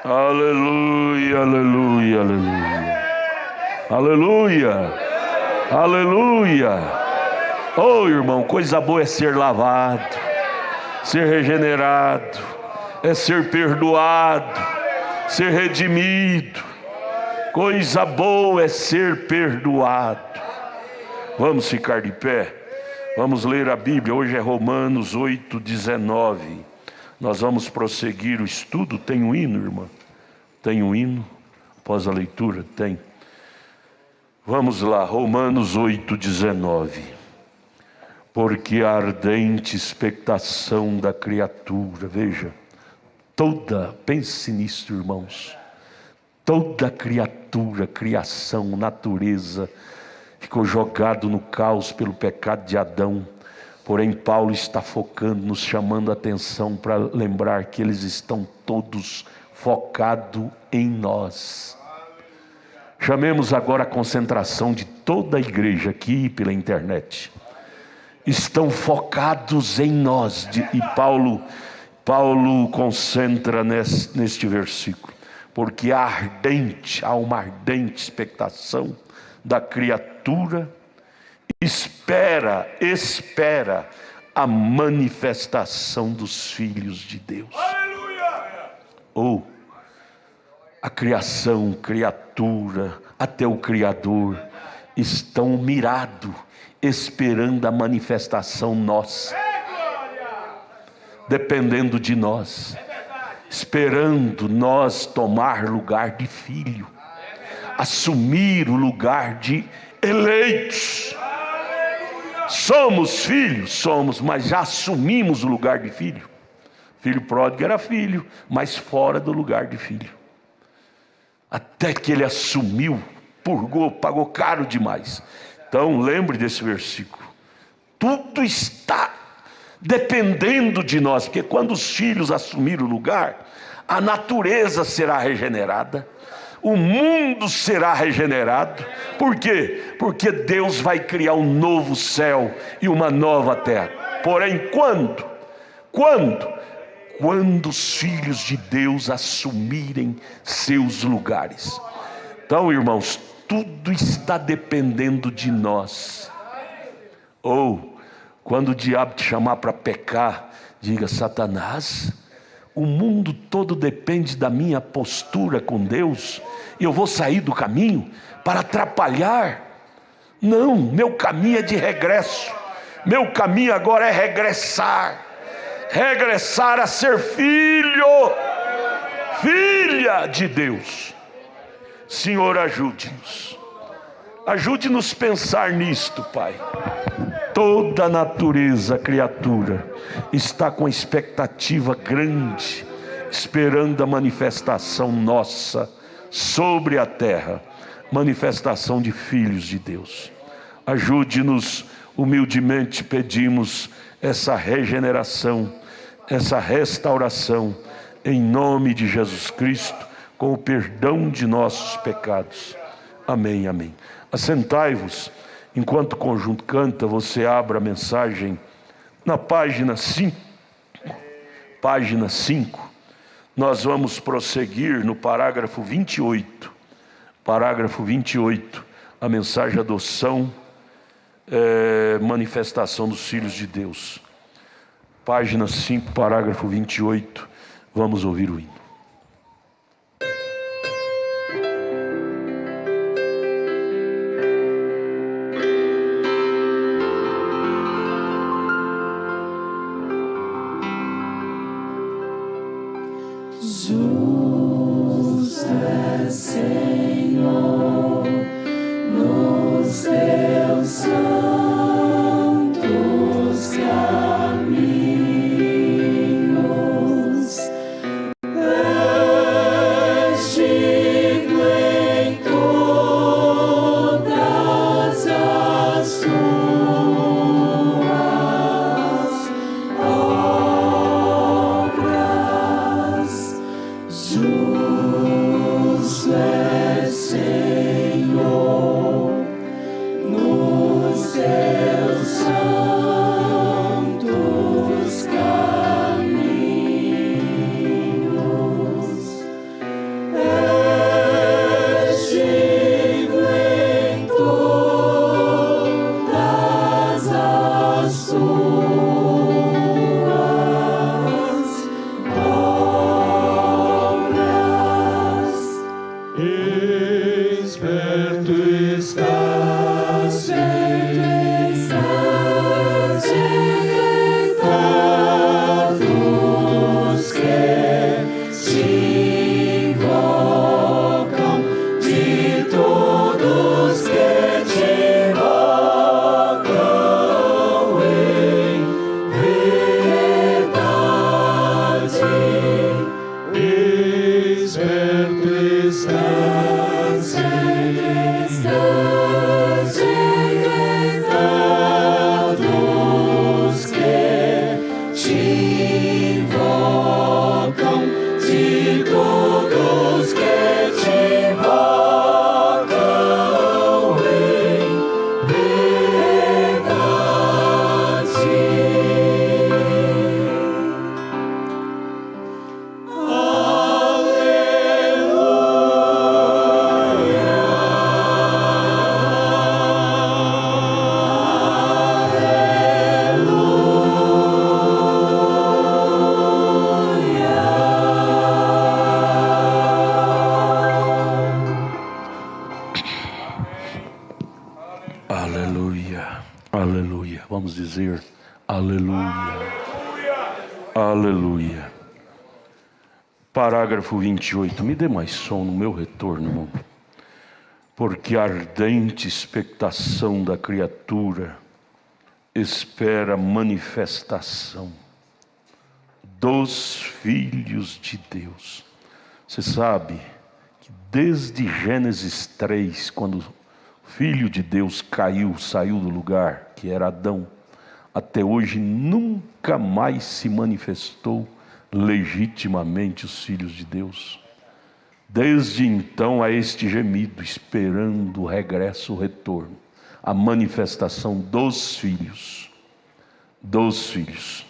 Speaker 1: Aleluia, aleluia, aleluia, aleluia, aleluia. Oh, irmão, coisa boa é ser lavado, ser regenerado, é ser perdoado, ser redimido. Coisa boa é ser perdoado. Vamos ficar de pé, vamos ler a Bíblia. Hoje é Romanos 8:19. Nós vamos prosseguir o estudo. Tem um hino, irmã? Tem um hino? Após a leitura? Tem. Vamos lá, Romanos 8:19. Porque a ardente expectação da criatura, veja, pense nisso, irmãos, toda criatura, criação, natureza, ficou jogado no caos pelo pecado de Adão. Porém, Paulo está focando, nos chamando a atenção para lembrar que eles estão todos focados em nós. Chamemos agora a concentração de toda a igreja aqui pela internet. Estão focados em nós. E Paulo concentra neste versículo. Porque há uma ardente expectação da criatura, espera a manifestação dos filhos de Deus. Ou a criação, criatura, até o Criador estão mirados, esperando a manifestação nossa, dependendo de nós, esperando nós tomar lugar de filho, assumir o lugar de eleitos. Somos filhos? Somos, mas já assumimos o lugar de filho. Filho pródigo era filho, mas fora do lugar de filho. Até que ele assumiu, purgou, pagou caro demais. Então lembre desse versículo. Tudo está dependendo de nós, porque quando os filhos assumirem o lugar, a natureza será regenerada, o mundo será regenerado. Por quê? Porque Deus vai criar um novo céu e uma nova terra. Porém, quando quando os filhos de Deus assumirem seus lugares. Então, irmãos, tudo está dependendo de nós. Ou, quando o diabo te chamar para pecar, diga: Satanás, o mundo todo depende da minha postura com Deus, e eu vou sair do caminho para atrapalhar? Não, meu caminho é de regresso. Meu caminho agora é regressar a ser filho, filha de Deus. Senhor, ajude-nos a pensar nisto, Pai. Toda a natureza, criatura, está com expectativa grande, esperando a manifestação nossa sobre a terra, manifestação de filhos de Deus. Ajude-nos, humildemente pedimos essa regeneração, essa restauração, em nome de Jesus Cristo, com o perdão de nossos pecados. Amém, amém. Assentai-vos. Enquanto o conjunto canta, você abra a mensagem na página 5. Página 5. Nós vamos prosseguir no parágrafo 28. Parágrafo 28. A mensagem adoção, manifestação dos filhos de Deus. Página 5, parágrafo 28. Vamos ouvir o hino.
Speaker 3: Jesus é Senhor nos teus santos caminhos, és digno em todas as tuas obras. Jesus é Senhor nos teus santos caminhos, és digno em todas as tuas obras. Esperto estás, todos que te invocam, de todos que te invocam em verdade. Esperto estás, todos que te invocam, de todos que te invocam em verdade.
Speaker 1: Aleluia, aleluia. Vamos dizer aleluia, aleluia. Parágrafo 28. Me dê mais som no meu retorno, irmão. Porque a ardente expectação da criatura espera manifestação dos filhos de Deus. Você sabe que desde Gênesis 3, quando o Filho de Deus saiu do lugar, que era Adão, até hoje nunca mais se manifestou legitimamente os filhos de Deus. Desde então há este gemido, esperando o regresso, o retorno, a manifestação dos filhos. Dos filhos.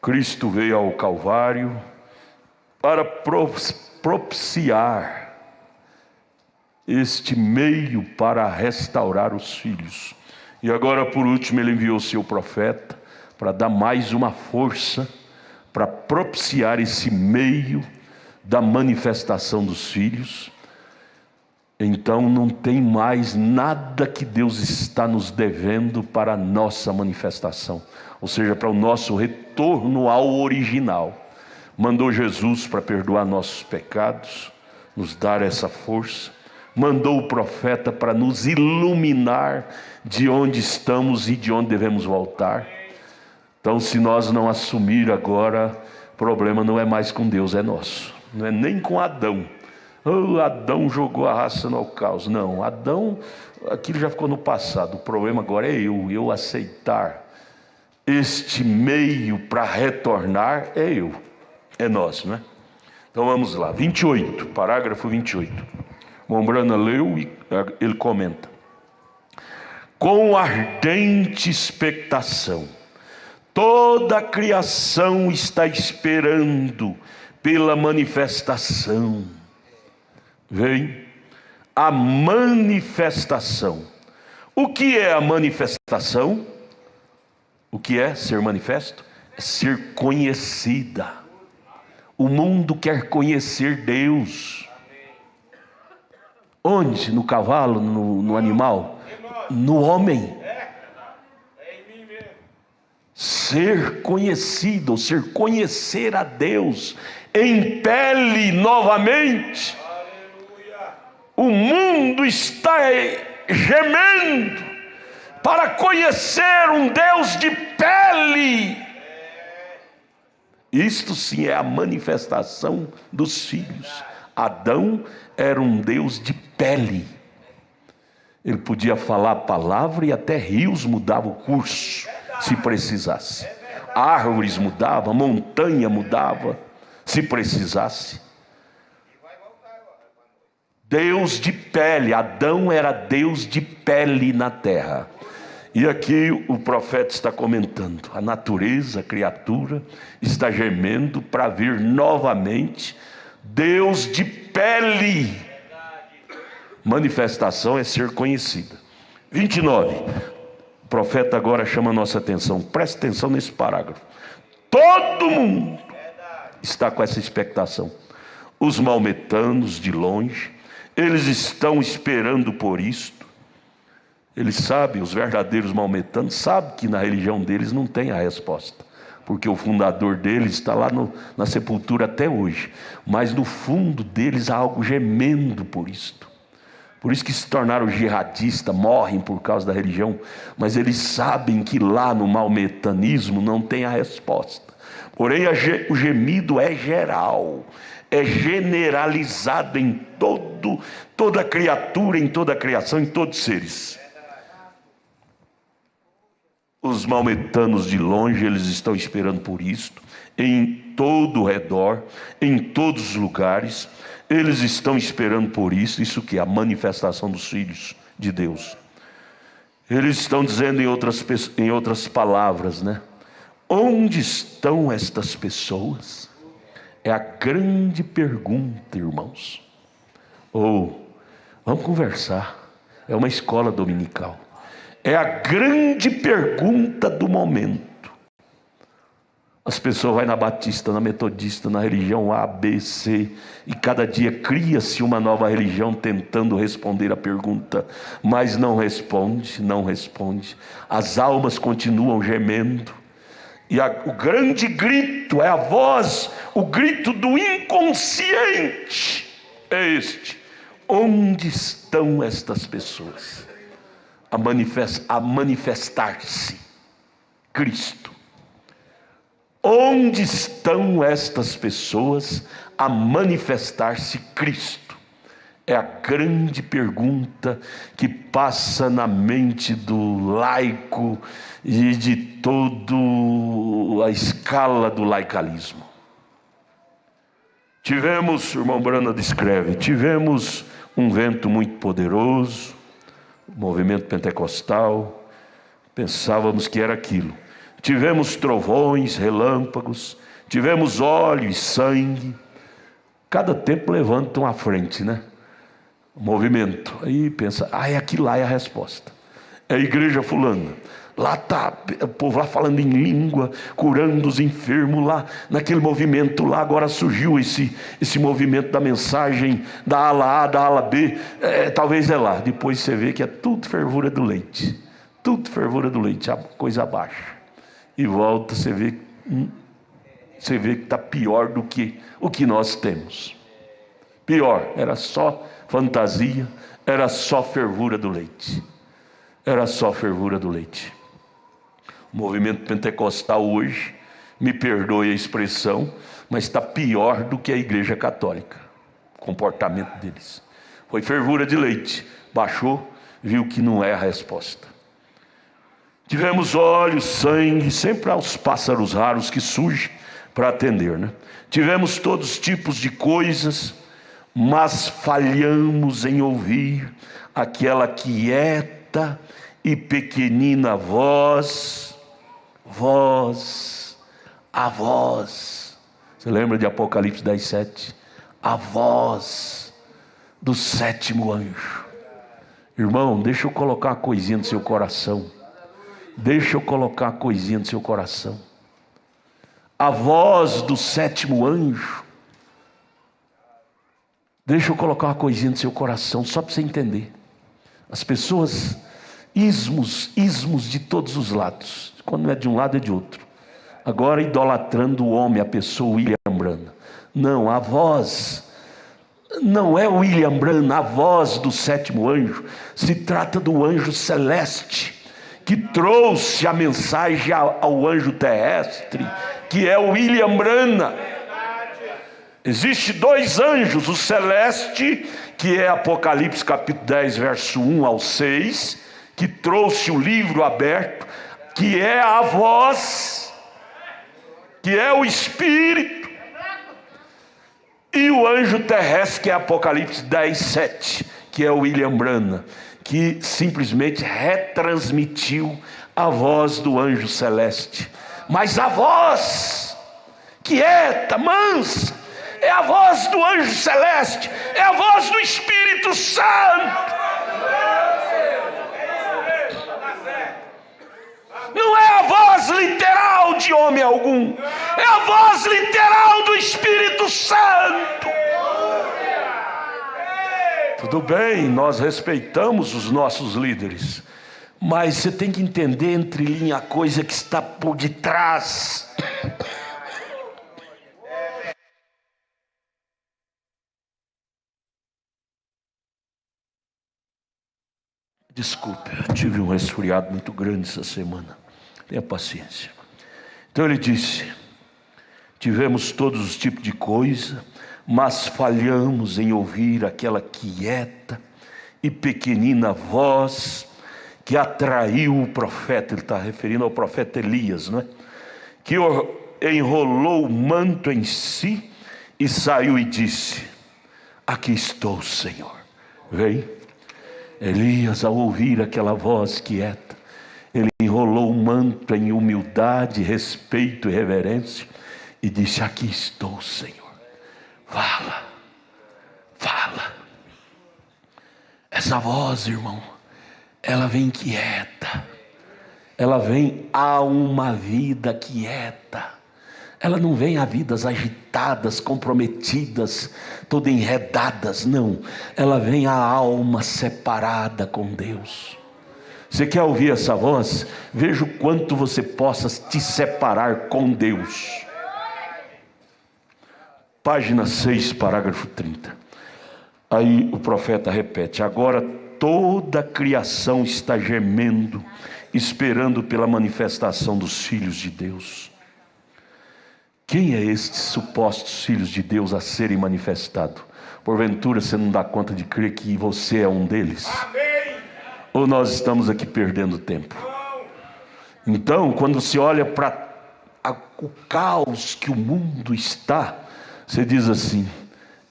Speaker 1: Cristo veio ao Calvário para propiciar este meio para restaurar os filhos. E agora, por último, ele enviou seu profeta para dar mais uma força para propiciar esse meio da manifestação dos filhos. Então não tem mais nada que Deus está nos devendo para a nossa manifestação, ou seja, para o nosso retorno ao original. Mandou Jesus para perdoar nossos pecados, nos dar essa força. Mandou o profeta para nos iluminar de onde estamos e de onde devemos voltar. Então, se nós não assumir agora, o problema não é mais com Deus, é nosso. Não é nem com Adão. Adão jogou a raça no caos. Não, Adão, aquilo já ficou no passado. O problema agora é eu aceitar este meio para retornar. É nosso, né? Então vamos lá, 28, parágrafo 28. Mombrana leu e ele comenta: com ardente expectação, toda a criação está esperando pela manifestação. Vem a manifestação. O que é a manifestação? O que é ser manifesto? É ser conhecida. O mundo quer conhecer Deus. Onde? No cavalo, no animal? No homem. Ser conhecido, ou ser conhecer a Deus em pele novamente. O mundo está gemendo para conhecer um Deus de pele. Isto sim é a manifestação dos filhos. Adão era um Deus de pele. Ele podia falar a palavra e até rios mudavam o curso, se precisasse. Árvores mudavam, montanha mudava, se precisasse. Deus de pele. Adão era Deus de pele na terra. E aqui o profeta está comentando: a natureza, a criatura está gemendo para ver novamente Deus de pele. Manifestação é ser conhecida. 29. O profeta agora chama a nossa atenção. Preste atenção nesse parágrafo. Todo mundo está com essa expectação. Os maometanos de longe, eles estão esperando por isto. Eles sabem, os verdadeiros maometanos sabem que na religião deles não tem a resposta, porque o fundador deles está lá na sepultura até hoje. Mas no fundo deles há algo gemendo por isto. Por isso que se tornaram jihadistas, morrem por causa da religião. Mas eles sabem que lá no maometanismo não tem a resposta. Porém o gemido é geral, é generalizado em toda criatura, em toda a criação, em todos os seres. Os maometanos de longe, eles estão esperando por isto, em todo o redor, em todos os lugares, eles estão esperando por isso. Isso que é a manifestação dos filhos de Deus. Eles estão dizendo em outras palavras, né? Onde estão estas pessoas? É a grande pergunta, irmãos. Vamos conversar. É uma escola dominical. É a grande pergunta do momento. As pessoas vão na batista, na metodista, na religião A, B, C, e cada dia cria-se uma nova religião tentando responder a pergunta, mas não responde. As almas continuam gemendo. E o grande grito é a voz, o grito do inconsciente é este: onde estão estas pessoas a manifestar-se Cristo? Onde estão estas pessoas a manifestar-se Cristo? É a grande pergunta que passa na mente do laico e de toda a escala do laicalismo. O irmão Brana descreve, tivemos um vento muito poderoso, movimento pentecostal, pensávamos que era aquilo. tivemos trovões, relâmpagos, tivemos óleo e sangue. Cada tempo levanta uma frente, né? Movimento. Aí pensa, aqui lá é a resposta. É a igreja fulana. Lá está o povo lá falando em língua, curando os enfermos lá, naquele movimento lá. Agora surgiu esse movimento da mensagem da ala A, da ala B. Talvez é lá. Depois você vê que é tudo fervura do leite. Tudo fervura do leite, a coisa abaixo. E volta, você vê que está pior do que o que nós temos. Pior, era só fantasia, era só fervura do leite. Era só fervura do leite. O movimento pentecostal hoje, me perdoe a expressão, mas está pior do que a igreja católica. O comportamento deles foi fervura de leite. Baixou, viu que não é a resposta. Tivemos óleo, sangue, sempre há os pássaros raros que surgem para atender, né? Tivemos todos os tipos de coisas, mas falhamos em ouvir aquela quieta e pequenina voz, a voz. Você lembra de Apocalipse 10:7? A voz do sétimo anjo. Irmão, deixa eu colocar uma coisinha no seu coração. Deixa eu colocar uma coisinha no seu coração. A voz do sétimo anjo. Deixa eu colocar uma coisinha no seu coração, só para você entender. As pessoas, ismos de todos os lados. Quando não é de um lado, é de outro. Agora idolatrando o homem, a pessoa William Branham. Não, a voz não é William Branham, a voz do sétimo anjo. Se trata do anjo celeste, que trouxe a mensagem ao anjo terrestre, que é o William Branham. Existem dois anjos, o celeste, que é Apocalipse capítulo 10, verso 1 ao 6, que trouxe o livro aberto, que é a voz, que é o Espírito, e o anjo terrestre, que é Apocalipse 10, 7, que é o William Branham, que simplesmente retransmitiu a voz do anjo celeste. Mas a voz quieta, mansa, é a voz do anjo celeste, é a voz do Espírito Santo. Não é a voz literal de homem algum, é a voz literal do Espírito Santo. Tudo bem, nós respeitamos os nossos líderes, mas você tem que entender entre linhas a coisa que está por detrás. Desculpe, eu tive um resfriado muito grande essa semana. Tenha paciência. Então ele disse: tivemos todos os tipos de coisa, mas falhamos em ouvir aquela quieta e pequenina voz que atraiu o profeta. Ele está referindo ao profeta Elias, não é? Que enrolou o manto em si e saiu e disse: aqui estou, Senhor, vem. Elias, ao ouvir aquela voz quieta, ele enrolou o manto em humildade, respeito e reverência e disse: aqui estou, Senhor, fala. Essa voz, irmão, ela vem quieta, ela vem a uma vida quieta. Ela não vem a vidas agitadas, comprometidas, todas enredadas, não. Ela vem a alma separada com Deus. Você quer ouvir essa voz? Veja o quanto você possa te separar com Deus. Página 6, parágrafo 30. Aí o profeta repete: agora toda a criação está gemendo, esperando pela manifestação dos filhos de Deus. Quem é estes supostos filhos de Deus a serem manifestados? Porventura você não dá conta de crer que você é um deles?
Speaker 2: Amém.
Speaker 1: Ou nós estamos aqui perdendo tempo? Então, quando você olha para o caos que o mundo está, você diz assim: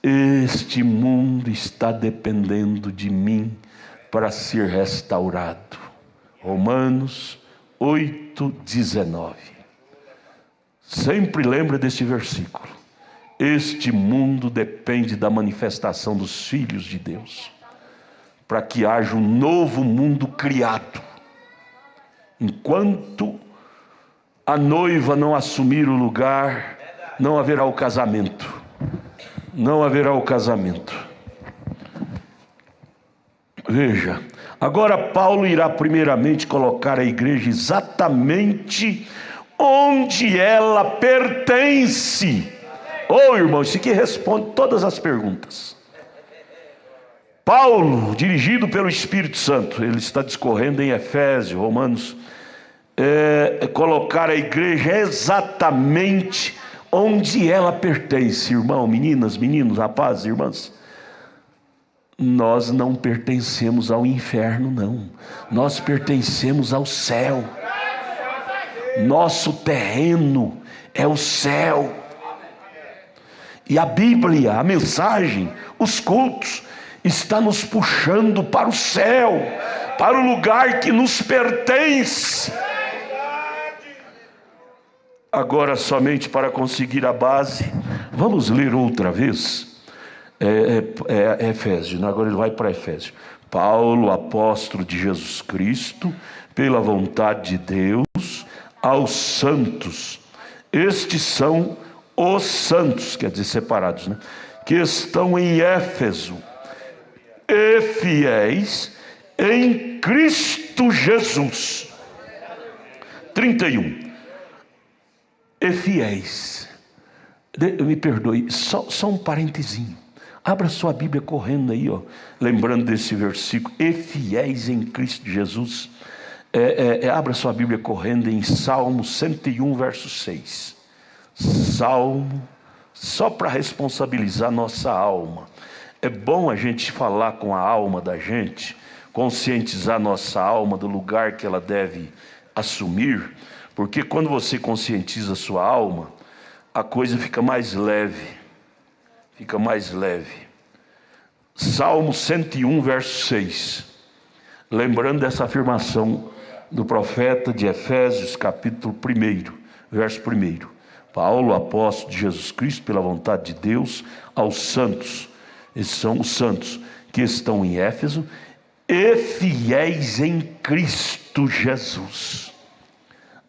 Speaker 1: este mundo está dependendo de mim para ser restaurado. Romanos 8:19. Sempre lembra deste versículo. Este mundo depende da manifestação dos filhos de Deus, para que haja um novo mundo criado. Enquanto a noiva não assumir o lugar, não haverá o casamento. Não haverá o casamento. Veja, agora Paulo irá primeiramente colocar a igreja exatamente onde ela pertence. Irmão, isso aqui responde todas as perguntas. Paulo, dirigido pelo Espírito Santo, ele está discorrendo em Efésios, Romanos, colocar a igreja exatamente onde ela pertence. Irmão, meninas, meninos, rapazes, irmãs, nós não pertencemos ao inferno, não. Nós pertencemos ao céu. Nosso terreno é o céu. E a Bíblia, a mensagem, os cultos, está nos puxando para o céu, para o lugar que nos pertence. Agora, somente para conseguir a base, vamos ler outra vez. Efésios, agora ele vai para Efésios. Paulo, apóstolo de Jesus Cristo, pela vontade de Deus, aos santos. Estes são os santos, quer dizer, separados, né? Que estão em Éfeso, e fiéis em Cristo Jesus. 31. E fiéis. Me perdoe, só um parentezinho. Abra sua Bíblia correndo aí, lembrando desse versículo. E fiéis em Cristo Jesus. Abra sua Bíblia correndo em Salmo 101, verso 6. Salmo, só para responsabilizar nossa alma. É bom a gente falar com a alma da gente, conscientizar nossa alma do lugar que ela deve assumir, porque quando você conscientiza a sua alma, a coisa fica mais leve. Fica mais leve. Salmo 101, verso 6. Lembrando dessa afirmação do profeta de Efésios, capítulo 1, verso 1. Paulo, apóstolo de Jesus Cristo, pela vontade de Deus, aos santos. Esses são os santos que estão em Éfeso e fiéis em Cristo Jesus.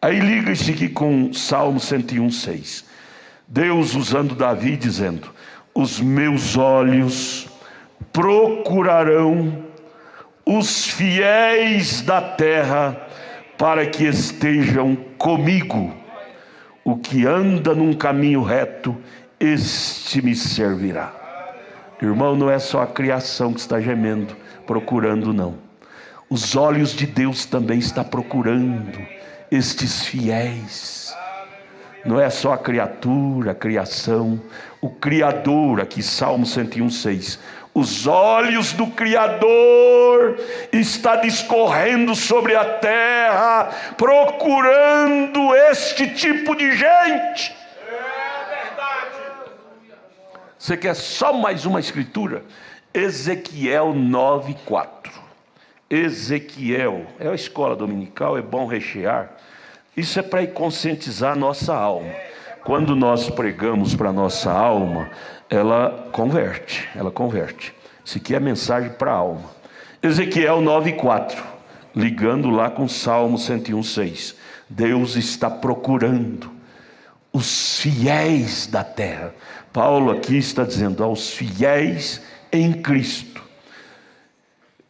Speaker 1: Aí liga isso aqui com Salmo 101, 6. Deus usando Davi dizendo: os meus olhos procurarão os fiéis da terra para que estejam comigo. O que anda num caminho reto, este me servirá. Irmão, não é só a criação que está gemendo, procurando, não. Os olhos de Deus também estão procurando estes fiéis. Não é só a criatura, a criação, o Criador, aqui Salmo 101, 6. Os olhos do Criador está discorrendo sobre a terra, procurando este tipo de gente. Você quer só mais uma escritura? Ezequiel 9:4. Ezequiel, é a escola dominical, é bom rechear. Isso é para conscientizar a nossa alma. Quando nós pregamos para a nossa alma, ela converte. Isso aqui é mensagem para a alma. Ezequiel 9:4, ligando lá com Salmo 101, 6. Deus está procurando os fiéis da terra. Paulo aqui está dizendo aos fiéis em Cristo.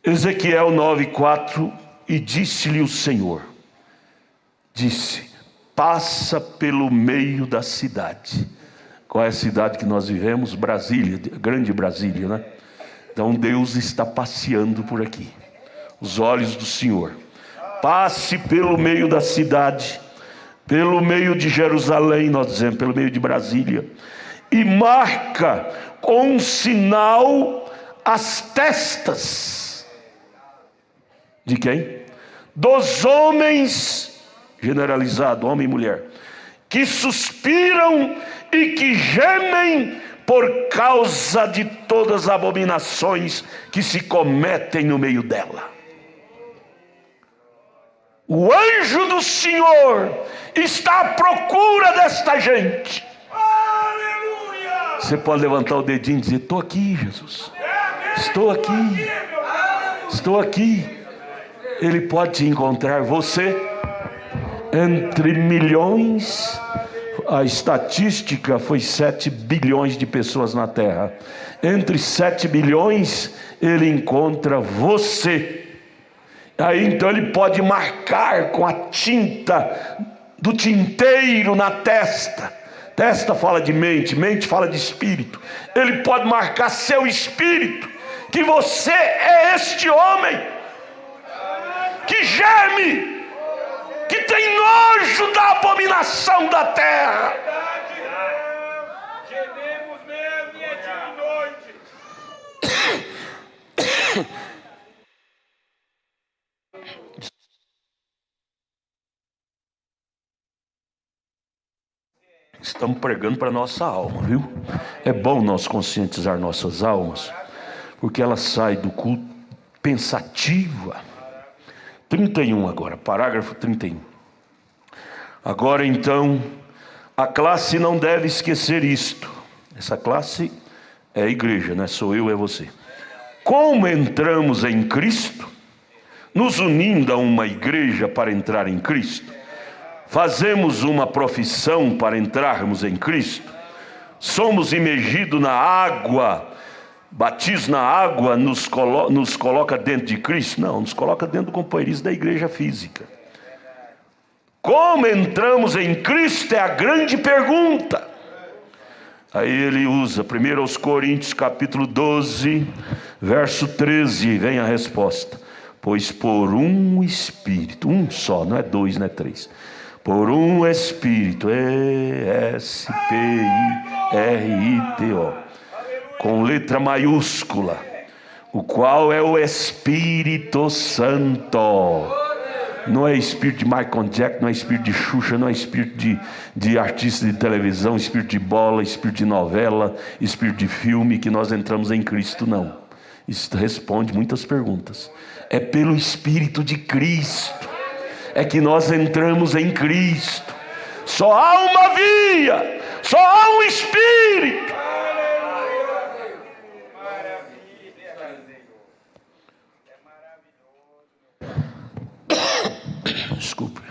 Speaker 1: Ezequiel 9:4, e disse-lhe o Senhor, passa pelo meio da cidade. Qual é a cidade que nós vivemos? Brasília, grande Brasília, né? Então Deus está passeando por aqui. Os olhos do Senhor. Passe pelo meio da cidade, pelo meio de Jerusalém, nós dizemos, pelo meio de Brasília, e marca com um sinal as testas. De quem? Dos homens, generalizado, homem e mulher, que suspiram e que gemem por causa de todas as abominações que se cometem no meio dela. O anjo do Senhor está à procura desta gente.
Speaker 2: Aleluia!
Speaker 1: Você pode levantar o dedinho e dizer: estou aqui, Jesus. Estou aqui. Estou aqui. Ele pode te encontrar, você, entre milhões. A estatística foi 7 bilhões de pessoas na Terra. Entre 7 bilhões, ele encontra você. Aí então ele pode marcar com a tinta do tinteiro na testa. Testa fala de mente, mente fala de espírito. Ele pode marcar seu espírito, que você é este homem que geme, que tem nojo da abominação da terra.
Speaker 2: Gememos mesmo e é dia e noite.
Speaker 1: Estamos pregando para a nossa alma, viu? É bom nós conscientizar nossas almas, porque ela sai do culto pensativa. 31 agora, parágrafo 31. Agora então, a classe não deve esquecer isto. Essa classe é a igreja, não é? Sou eu, é você. Como entramos em Cristo, nos unindo a uma igreja para entrar em Cristo, fazemos uma profissão para entrarmos em Cristo, somos imergidos na água, batismo na água nos coloca dentro de Cristo? Não, nos coloca dentro do companheirismo da igreja física. Como entramos em Cristo é a grande pergunta. Aí ele usa 1 aos Coríntios capítulo 12, verso 13, vem a resposta. Pois por um Espírito, um só, não é dois, não é três, por um Espírito, E-S-P-I-R-I-T-O, com letra maiúscula, o qual é o Espírito Santo. Não é espírito de Michael Jackson, não é espírito de Xuxa, não é espírito de artista de televisão, espírito de bola, espírito de novela, espírito de filme, que nós entramos em Cristo, não. Isso responde muitas perguntas. É pelo Espírito de Cristo é que nós entramos em Cristo. Só há uma via, só há um Espírito. Desculpe.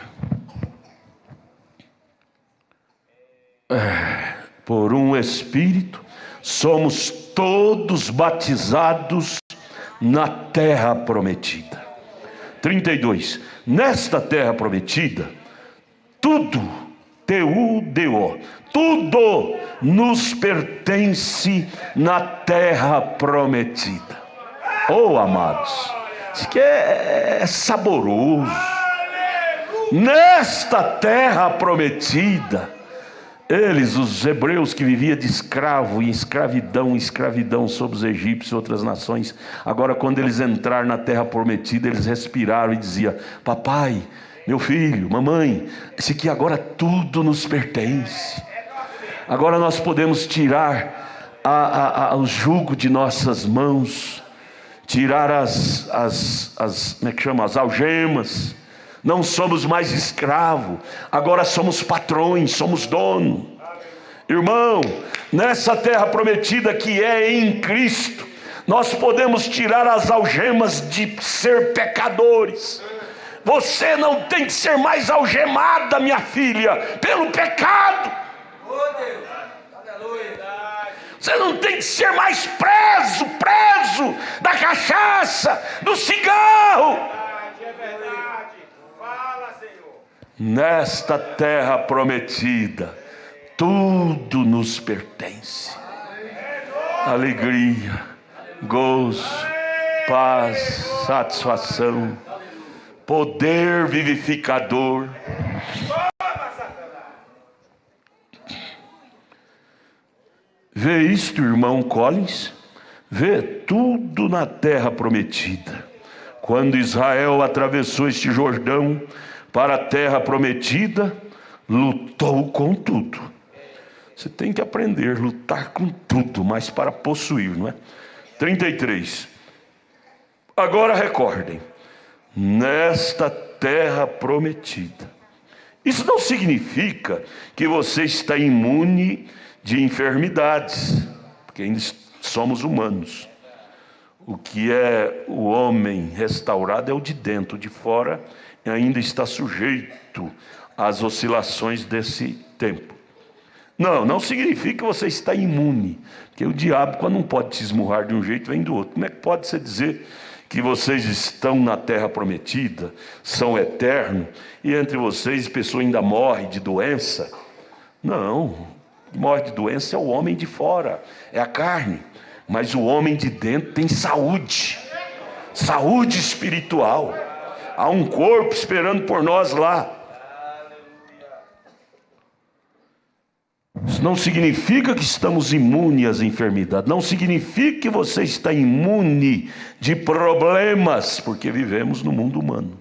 Speaker 1: Por um Espírito somos todos batizados na terra prometida. 32. Nesta terra prometida, tudo, T-U-D-O, tudo nos pertence na terra prometida. Oh, amados, isso aqui é saboroso. Nesta terra prometida, eles, os hebreus que viviam de escravo em escravidão sobre os egípcios e outras nações, agora quando eles entraram na terra prometida, eles respiraram e diziam: papai, meu filho, mamãe, isso aqui agora tudo nos pertence. Agora nós podemos tirar o jugo de nossas mãos, tirar como é que chama? As algemas. Não somos mais escravos, agora somos patrões, somos donos. Irmão, nessa terra prometida que é em Cristo, nós podemos tirar as algemas de ser pecadores. Você não tem que ser mais algemada, minha filha, pelo pecado. Você não tem que ser mais preso da cachaça, do cigarro. Nesta terra prometida, tudo nos pertence. Alegria, gozo, paz, satisfação, poder vivificador. Vê isto, irmão Collins? Vê tudo na terra prometida. Quando Israel atravessou este Jordão para a terra prometida, lutou com tudo. Você tem que aprender a lutar com tudo, mas para possuir, não é? 33. Agora recordem, nesta terra prometida. Isso não significa que você está imune de enfermidades, porque ainda somos humanos. O que é o homem restaurado é o de dentro, de fora ainda está sujeito às oscilações desse tempo. Não significa que você está imune, porque o diabo, quando não pode te esmurrar de um jeito, vem do outro. Como é que pode você dizer que vocês estão na terra prometida, são eternos, e entre vocês a pessoa ainda morre de doença? Não, morre de doença é o homem de fora, é a carne. Mas o homem de dentro tem saúde espiritual. Há um corpo esperando por nós lá. Isso não significa que estamos imunes às enfermidades. Não significa que você está imune de problemas, porque vivemos no mundo humano.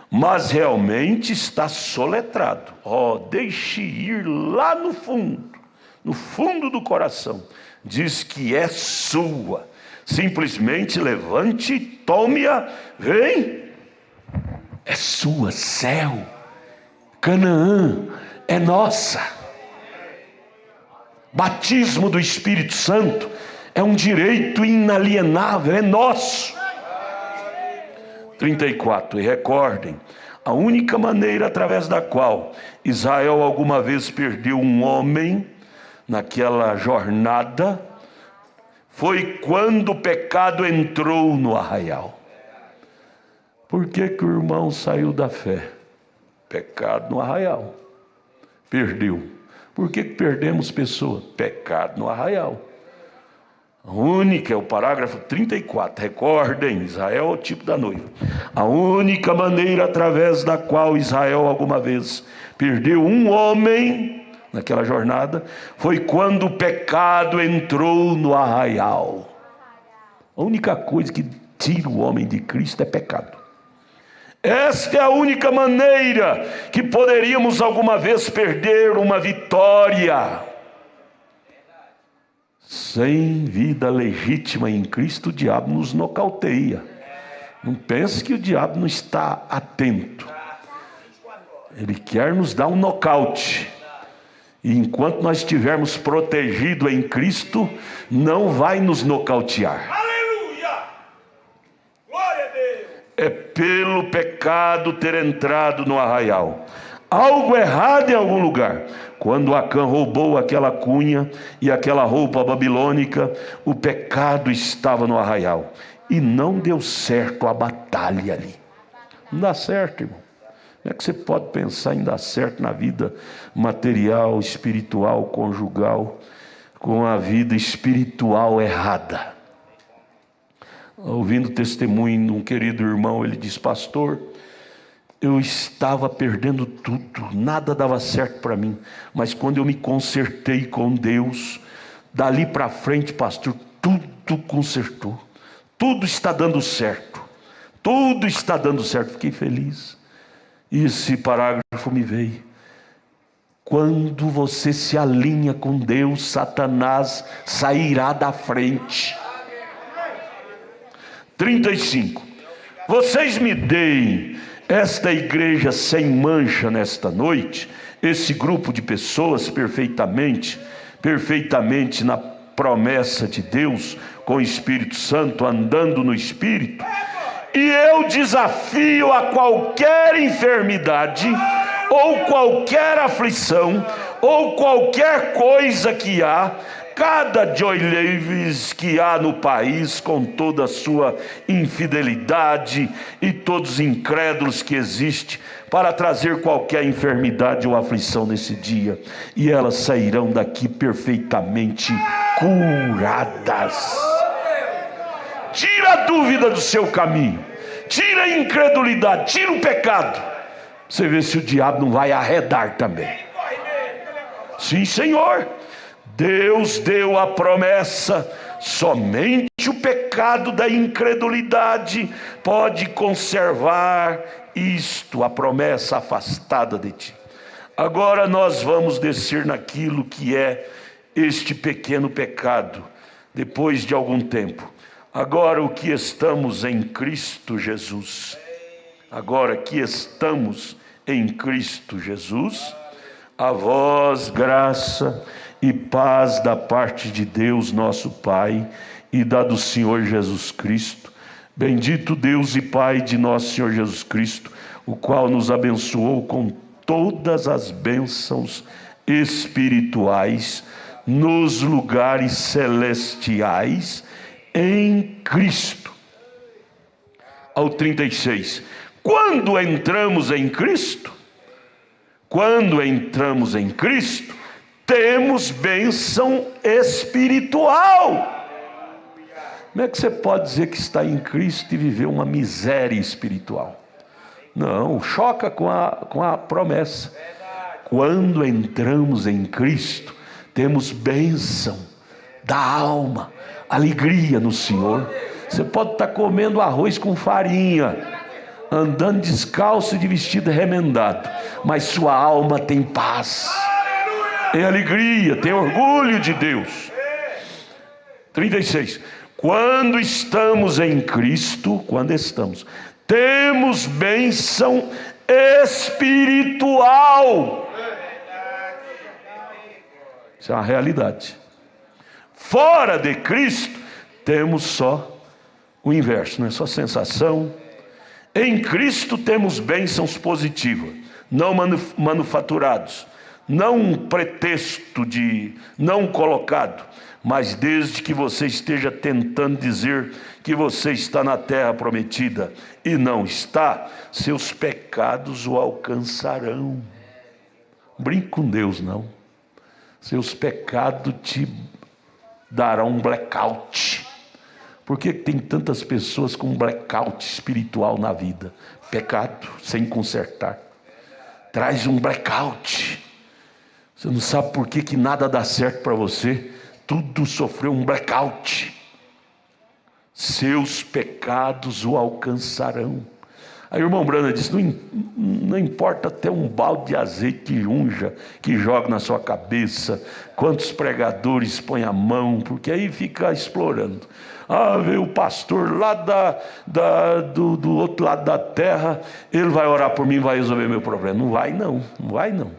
Speaker 1: Mas realmente está soletrado. Deixe ir lá no fundo do coração. Diz que é sua. Simplesmente levante, tome-a, vem. É sua, céu. Canaã é nossa. Batismo do Espírito Santo é um direito inalienável, é nosso. 34. E recordem, a única maneira através da qual Israel alguma vez perdeu um homem naquela jornada foi quando o pecado entrou no arraial. Por que o irmão saiu da fé? Pecado no arraial. Perdeu. Por que perdemos pessoas? Pecado no arraial. A única, é o parágrafo 34. Recordem, Israel é o tipo da noiva. A única maneira através da qual Israel alguma vez perdeu um homem naquela jornada foi quando o pecado entrou no arraial. A única coisa que tira o homem de Cristo é pecado. Esta é a única maneira que poderíamos alguma vez perder uma vitória. Sem vida legítima em Cristo, o diabo nos nocauteia. Não pense que o diabo não está atento. Ele quer nos dar um nocaute. E enquanto nós estivermos protegidos em Cristo, não vai nos nocautear.
Speaker 2: Aleluia! Glória a Deus!
Speaker 1: É pelo pecado ter entrado no arraial. Algo errado em algum lugar. Quando Acã roubou aquela cunha e aquela roupa babilônica, o pecado estava no arraial. E não deu certo a batalha ali. Não dá certo, irmão. Como é que você pode pensar em dar certo na vida material, espiritual, conjugal, com a vida espiritual errada? Ouvindo o testemunho de um querido irmão, ele diz: pastor, eu estava perdendo tudo, nada dava certo para mim, mas quando eu me consertei com Deus, dali para frente, pastor, tudo consertou, tudo está dando certo, fiquei feliz. E esse parágrafo me veio: quando você se alinha com Deus, Satanás sairá da frente. 35. Vocês me deem esta igreja sem mancha nesta noite, esse grupo de pessoas perfeitamente na promessa de Deus, com o Espírito Santo, andando no Espírito, e eu desafio a qualquer enfermidade, ou qualquer aflição, ou qualquer coisa que há, cada Joy Leves que há no país, com toda a sua infidelidade e todos os incrédulos que existem, para trazer qualquer enfermidade ou aflição nesse dia, e elas sairão daqui perfeitamente curadas. Tira a dúvida do seu caminho, tira a incredulidade, tira o pecado. Você vê se o diabo não vai arredar também. Sim, Senhor. Deus deu a promessa. Somente o pecado da incredulidade pode conservar isto, a promessa afastada de ti. Agora nós vamos descer naquilo que é este pequeno pecado, depois de algum tempo. Agora o que estamos em Cristo Jesus. agora que estamos em Cristo Jesus, a vós graça e paz da parte de Deus nosso Pai e da do Senhor Jesus Cristo. Bendito Deus e Pai de nosso Senhor Jesus Cristo, o qual nos abençoou com todas as bênçãos espirituais nos lugares celestiais em Cristo. Ao 36. Quando entramos em Cristo, temos bênção espiritual. Como é que você pode dizer que está em Cristo e viver uma miséria espiritual? Não, choca com a promessa. Quando entramos em Cristo, temos bênção da alma, alegria no Senhor. Você pode estar comendo arroz com farinha, andando descalço e de vestido remendado, mas sua alma tem paz, tem alegria, tem orgulho de Deus. 36. Quando estamos em Cristo, temos bênção espiritual. Isso é uma realidade. Fora de Cristo, temos só o inverso, não é só sensação. Em Cristo temos bênçãos positivas, não manufaturados, não um pretexto de não colocado, mas desde que você esteja tentando dizer que você está na terra prometida e não está, seus pecados o alcançarão. Brinque com Deus, não. Seus pecados te darão um blackout. Por que tem tantas pessoas com blackout espiritual na vida? Pecado sem consertar traz um blackout. Você não sabe por que nada dá certo para você. Tudo sofreu um blackout. Seus pecados o alcançarão. Aí o irmão Brana disse, não importa até um balde de azeite que unja, que joga na sua cabeça, quantos pregadores põem a mão, porque aí fica explorando. Veio o pastor lá do outro lado da terra, ele vai orar por mim, vai resolver meu problema. Não vai não.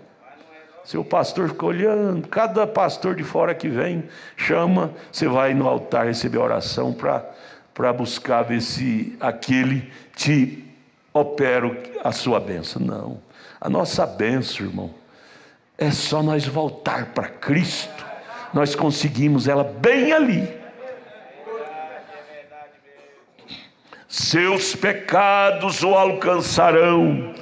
Speaker 1: Seu pastor fica olhando, cada pastor de fora que vem, chama, você vai no altar receber oração para buscar ver se aquele te opera a sua bênção. Não, a nossa bênção, irmão, é só nós voltar para Cristo, nós conseguimos ela bem ali. Seus pecados o alcançarão.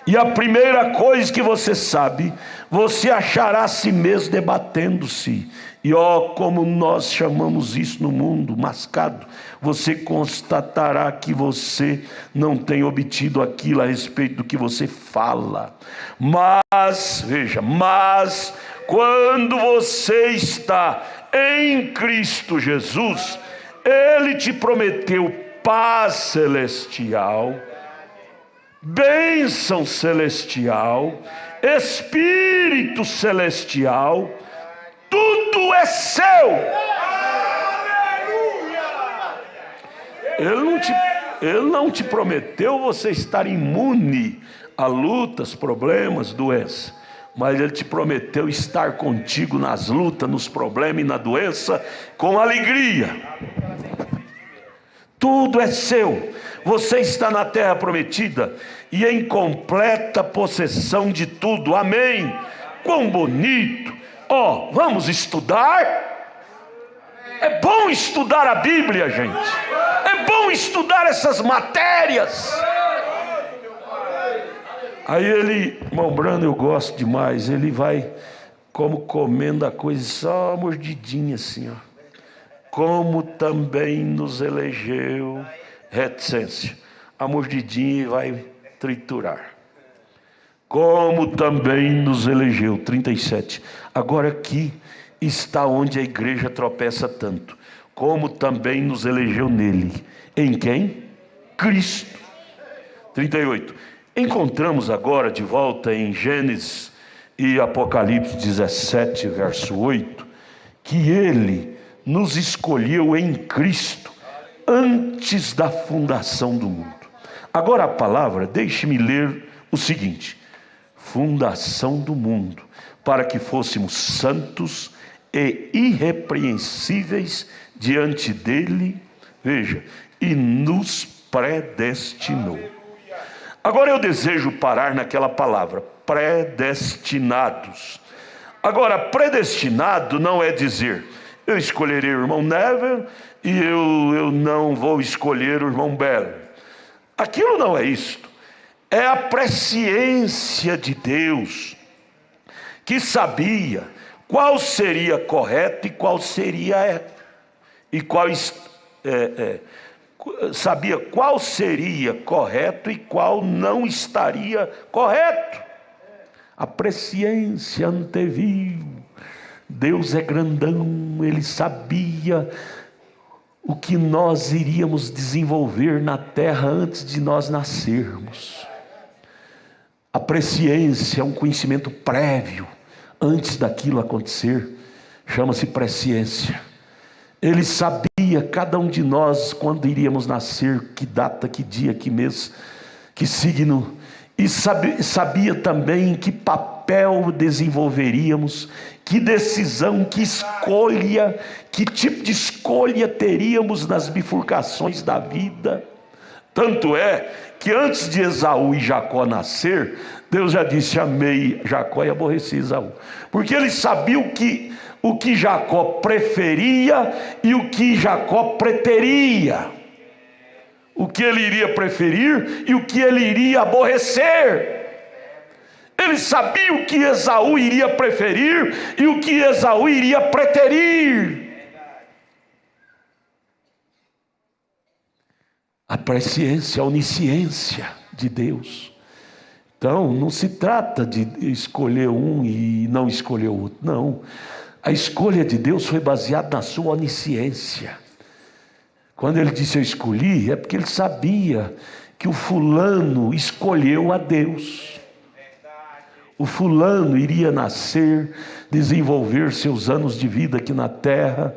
Speaker 1: E a primeira coisa que você sabe, você achará a si mesmo debatendo-se. E como nós chamamos isso no mundo, mascado, você constatará que você não tem obtido aquilo a respeito do que você fala. Mas quando você está em Cristo Jesus, Ele te prometeu paz celestial, bênção celestial, Espírito celestial, tudo é seu. Ele não te prometeu você estar imune a lutas, problemas, doenças, mas Ele te prometeu estar contigo nas lutas, nos problemas e na doença com alegria. Tudo é seu. Você está na terra prometida e em completa possessão de tudo. Amém. Quão bonito. Vamos estudar? É bom estudar a Bíblia, gente. É bom estudar essas matérias. Aí irmão Brando, eu gosto demais. Ele vai como comendo a coisa, só mordidinha assim, Como também nos elegeu, reticência, a mordidinha vai triturar. Como também nos elegeu, 37. Agora aqui está onde a igreja tropeça tanto. Como também nos elegeu nele. Em quem? Cristo. 38. Encontramos agora de volta em Gênesis e Apocalipse 17, verso 8, que Ele nos escolheu em Cristo antes da fundação do mundo. Agora a palavra, deixe-me ler o seguinte: fundação do mundo, para que fôssemos santos e irrepreensíveis diante dele, veja, e nos predestinou. Agora eu desejo parar naquela palavra, predestinados. Agora, predestinado não é dizer, eu escolherei o irmão Never e eu não vou escolher o irmão Belo. Aquilo não é isto. É a presciência de Deus, que sabia qual seria correto e qual seria sabia qual seria correto e qual não estaria correto. A presciência anteviu. Deus é grandão, Ele sabia o que nós iríamos desenvolver na terra antes de nós nascermos. A presciência é um conhecimento prévio antes daquilo acontecer, chama-se presciência. Ele sabia, cada um de nós, quando iríamos nascer, que data, que dia, que mês, que signo, e sabia também que papel desenvolveríamos, que decisão, que escolha, que tipo de escolha teríamos nas bifurcações da vida. Tanto é que antes de Esaú e Jacó nascer, Deus já disse: amei Jacó e aborreci Esaú, porque ele sabia o que Jacó preferia e o que Jacó preteria, o que ele iria preferir e o que ele iria aborrecer. Ele sabia o que Esaú iria preferir e o que Esaú iria preterir. A presciência, a onisciência de Deus. Então, não se trata de escolher um e não escolher o outro, não. A escolha de Deus foi baseada na sua onisciência. Quando ele disse eu escolhi, é porque ele sabia que o fulano escolheu a Deus. O fulano iria nascer, desenvolver seus anos de vida aqui na terra,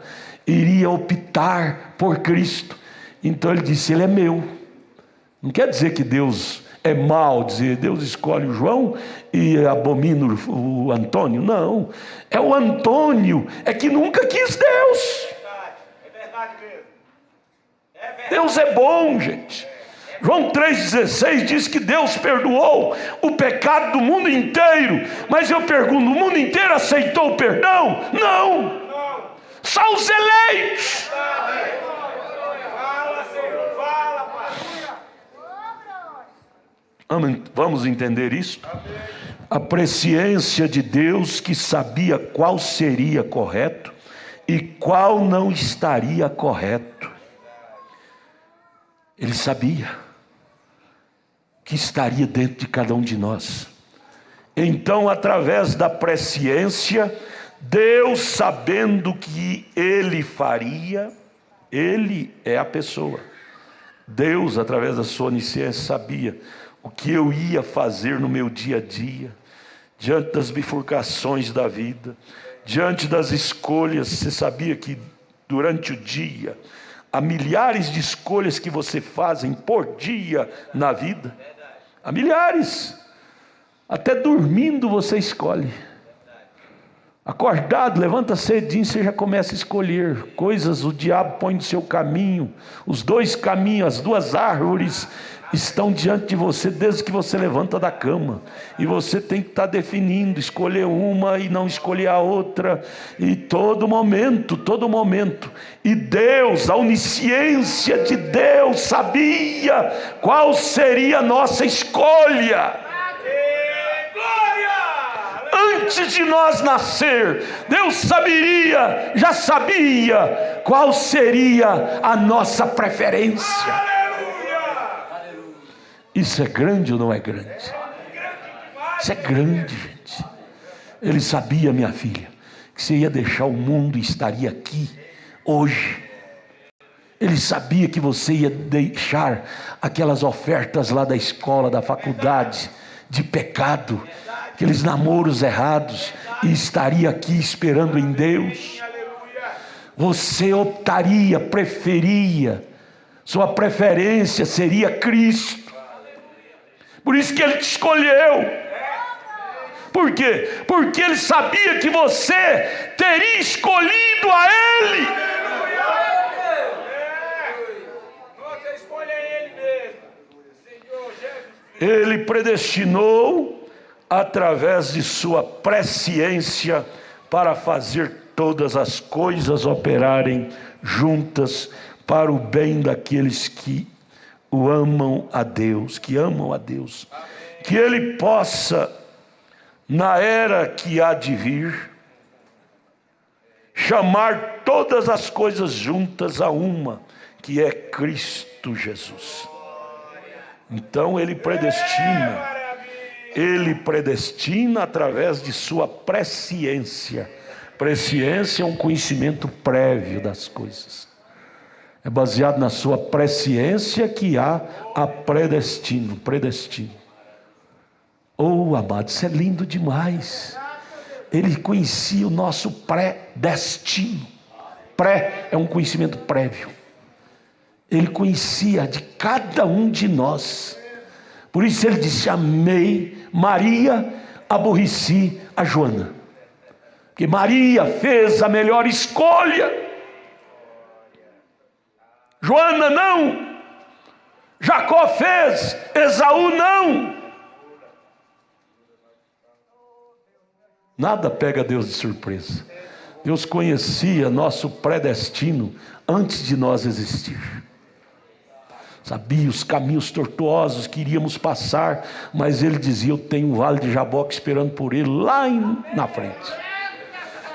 Speaker 1: iria optar por Cristo. Então ele disse, ele é meu. Não quer dizer que Deus é mau, dizer Deus escolhe o João e abomina o Antônio. Não, é o Antônio, é que nunca quis Deus.
Speaker 2: É verdade mesmo.
Speaker 1: Deus é bom, gente. João 3,16 diz que Deus perdoou o pecado do mundo inteiro. Mas eu pergunto, o mundo inteiro aceitou o perdão? Não. Só os eleitos.
Speaker 2: Fala, Senhor, fala, Pai.
Speaker 1: Vamos entender isso? A presciência de Deus, que sabia qual seria correto e qual não estaria correto. Ele sabia que estaria dentro de cada um de nós. Então, através da presciência, Deus, sabendo que Ele faria, Ele é a pessoa. Deus, através da sua onisciência, sabia o que eu ia fazer no meu dia a dia, diante das bifurcações da vida, diante das escolhas. Você sabia que durante o dia há milhares de escolhas que você fazem por dia na vida? Há milhares. Até dormindo você escolhe. Acordado, levanta cedinho, você já começa a escolher coisas. O diabo põe no seu caminho. Os dois caminhos, as duas árvores estão diante de você desde que você levanta da cama. E você tem que estar definindo, escolher uma e não escolher a outra. E todo momento. E Deus, a onisciência de Deus, sabia qual seria a nossa escolha. Antes de nós nascer, Deus já sabia qual seria a nossa preferência. Isso é grande ou não é grande? Isso é grande, gente. Ele sabia, minha filha, que você ia deixar o mundo e estaria aqui hoje. Ele sabia que você ia deixar aquelas ofertas lá da escola, da faculdade, de pecado, aqueles namoros errados, e estaria aqui esperando em Deus. Você optaria, preferia, sua preferência seria Cristo. Por isso que Ele te escolheu. Por quê? Porque Ele sabia que você teria escolhido a Ele.
Speaker 2: Você escolhe Ele mesmo. Senhor Jesus.
Speaker 1: Ele predestinou através de sua presciência para fazer todas as coisas operarem juntas para o bem daqueles que o amam a Deus, que amam a Deus. Que Ele possa, na era que há de vir, chamar todas as coisas juntas a uma, que é Cristo Jesus. Então Ele predestina através de sua presciência. Presciência é um conhecimento prévio das coisas. É baseado na sua presciência que há a predestino. Oh, amado, isso é lindo demais. Ele conhecia o nosso predestino. Pré é um conhecimento prévio. Ele conhecia de cada um de nós. Por isso ele disse: amei Maria, aborreci a Joana. Porque Maria fez a melhor escolha. Joana não. Jacó fez, Esaú não. Nada pega Deus de surpresa. Deus conhecia nosso predestino antes de nós existir. Sabia os caminhos tortuosos que iríamos passar, mas Ele dizia: eu tenho um vale de Jaboque esperando por Ele lá na frente.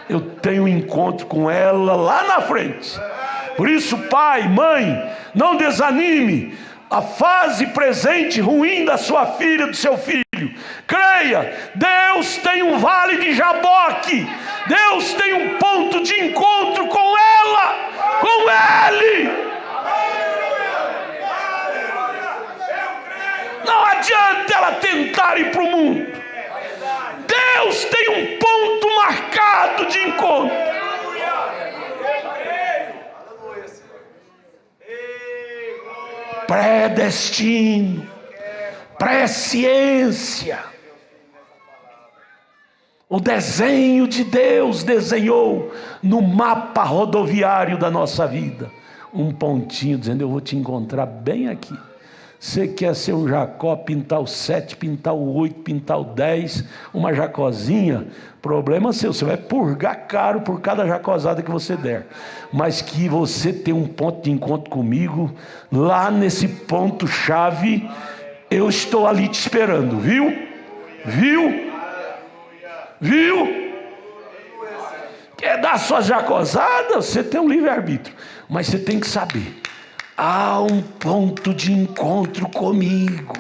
Speaker 1: Eu tenho um encontro com ela lá na frente. Por isso, pai, mãe, não desanime a fase presente ruim da sua filha, do seu filho. Creia, Deus tem um vale de Jaboque. Deus tem um ponto de encontro com ela, com Ele. Não adianta ela tentar ir para o mundo. Deus tem um ponto marcado de encontro. Predestino, presciência. O desenho de Deus desenhou no mapa rodoviário da nossa vida um pontinho dizendo: eu vou te encontrar bem aqui. Você quer ser um Jacó, pintar o 7, pintar o 8, pintar o 10, uma Jacozinha, problema seu, você vai purgar caro por cada jacozada que você der. Mas que você tem um ponto de encontro comigo, lá nesse ponto-chave, eu estou ali te esperando, viu? Viu? Quer dar suas jacozadas? Você tem um livre-arbítrio, mas você tem que saber: há um ponto de encontro comigo,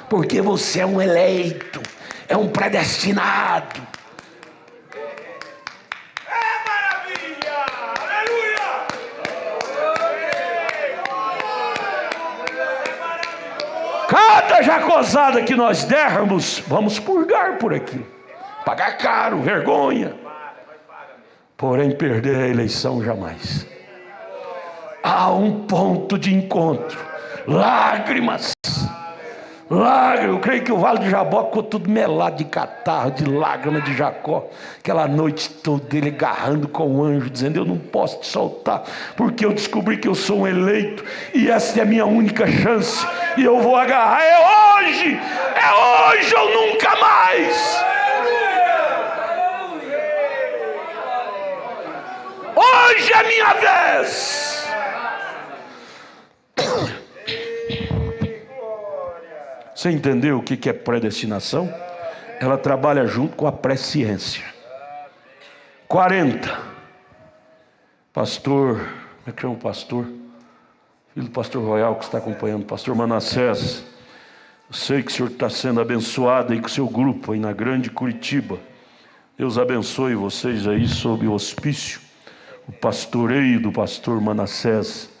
Speaker 1: porque você é um eleito, é um predestinado.
Speaker 2: É maravilha! Aleluia!
Speaker 1: Cada jacozada que nós dermos, vamos purgar por aqui, pagar caro, vergonha, porém perder a eleição jamais. Há um ponto de encontro, lágrimas. Eu creio que o vale de Jaboque ficou tudo melado de catarro, de lágrima de Jacó, aquela noite toda ele agarrando com o anjo, dizendo: eu não posso te soltar, porque eu descobri que eu sou um eleito, e essa é a minha única chance, e eu vou agarrar, é hoje ou nunca mais. Hoje é a minha vez. Você entendeu o que é predestinação? Ela trabalha junto com a presciência. 40. Pastor, como é que chama o pastor? Filho do pastor Royal que está acompanhando, pastor Manassés. Eu sei que o senhor está sendo abençoado aí com o seu grupo aí na grande Curitiba. Deus abençoe vocês aí sob o hospício, o pastoreio do pastor Manassés.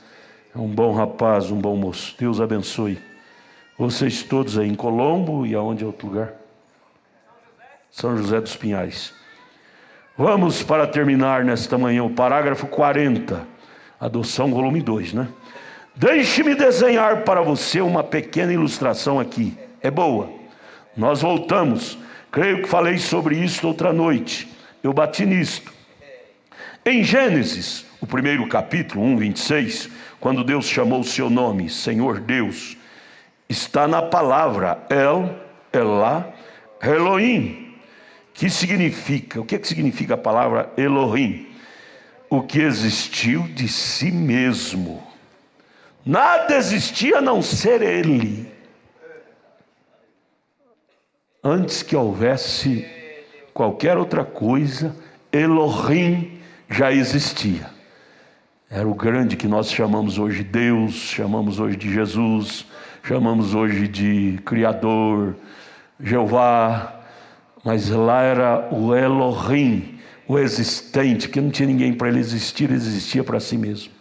Speaker 1: É um bom rapaz, um bom moço. Deus abençoe vocês todos aí em Colombo e aonde é outro lugar? São José dos Pinhais. Vamos, para terminar nesta manhã, o parágrafo 40, adoção volume 2, né? Deixe-me desenhar para você uma pequena ilustração aqui. é boa. Nós voltamos, creio que falei sobre isso outra noite, eu bati nisto. Em Gênesis, o primeiro capítulo, 1:26, quando Deus chamou o seu nome, Senhor Deus, está na palavra El, Elá, Elohim, que significa, o que significa a palavra Elohim? O que existiu de si mesmo. Nada existia a não ser Ele. Antes que houvesse qualquer outra coisa, Elohim já existia. Era o grande que nós chamamos hoje de Deus, chamamos hoje de Jesus, chamamos hoje de Criador, Jeová, mas lá era o Elohim, o existente, que não tinha ninguém para ele existir, ele existia para si mesmo.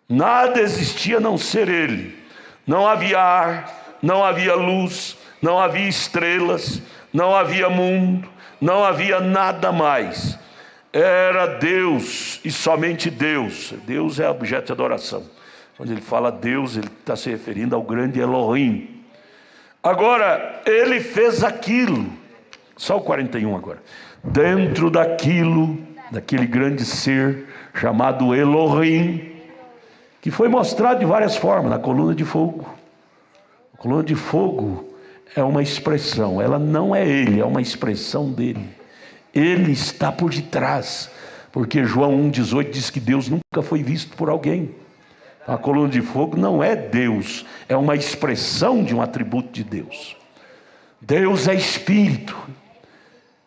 Speaker 1: Nada existia a não ser Ele. Não havia ar, não havia luz, não havia estrelas, não havia mundo, não havia nada mais. Era Deus e somente Deus. Deus é objeto de adoração. Quando ele fala Deus, ele está se referindo ao grande Elohim. Agora, ele fez aquilo, só o 41 agora, dentro daquilo, daquele grande ser chamado Elohim, que foi mostrado de várias formas, na coluna de fogo. A coluna de fogo é uma expressão, ela não é ele, é uma expressão dele. Ele está por detrás, porque João 1,18 diz que Deus nunca foi visto por alguém. A coluna de fogo não é Deus, é uma expressão de um atributo de Deus. Deus é espírito.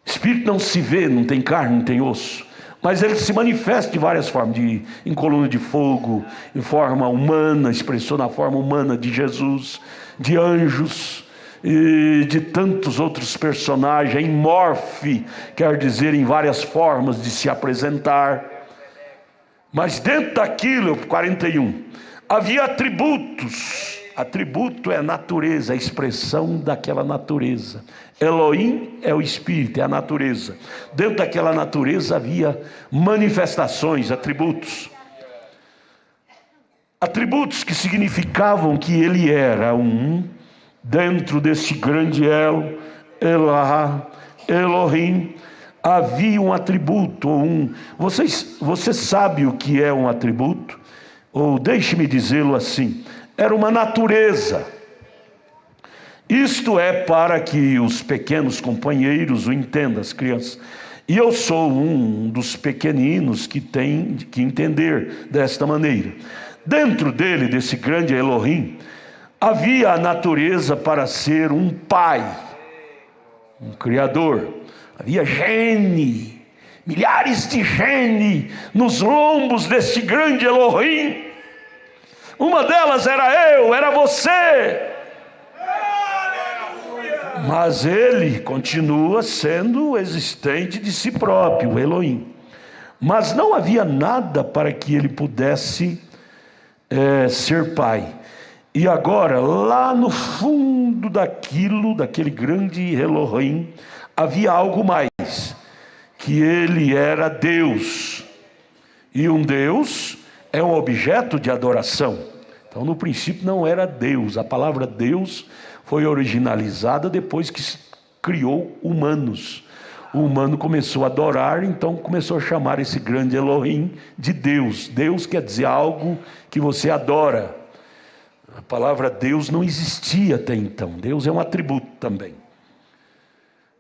Speaker 1: Espírito não se vê, não tem carne, não tem osso, mas ele se manifesta de várias formas, em coluna de fogo, em forma humana, expressou na forma humana de Jesus, de anjos e de tantos outros personagens, em morfe, quer dizer em várias formas de se apresentar. Mas dentro daquilo, 41, havia atributos. Atributo é natureza, a expressão daquela natureza. Elohim é o espírito, é a natureza. Dentro daquela natureza havia manifestações, atributos. Atributos que significavam que ele era um, dentro desse grande El, Elá, Elohim, havia um atributo, você sabe o que é um atributo? Ou deixe-me dizê-lo assim, era uma natureza. Isto é para que os pequenos companheiros o entendam, as crianças. E eu sou um dos pequeninos que tem que entender desta maneira. Dentro dele, desse grande Elohim, havia a natureza para ser um pai, um criador. Havia gene, milhares de gene nos lombos deste grande Elohim. Uma delas era eu, era você. Mas ele continua sendo existente de si próprio, Elohim. Mas não havia nada para que ele pudesse ser pai. E agora, lá no fundo daquele grande Elohim, havia algo mais, que ele era Deus. E um Deus é um objeto de adoração. Então, no princípio não era Deus. A palavra Deus foi originalizada depois que criou humanos. O humano começou a adorar, então começou a chamar esse grande Elohim de Deus. Deus quer dizer algo que você adora. A palavra Deus não existia até então. Deus é um atributo também.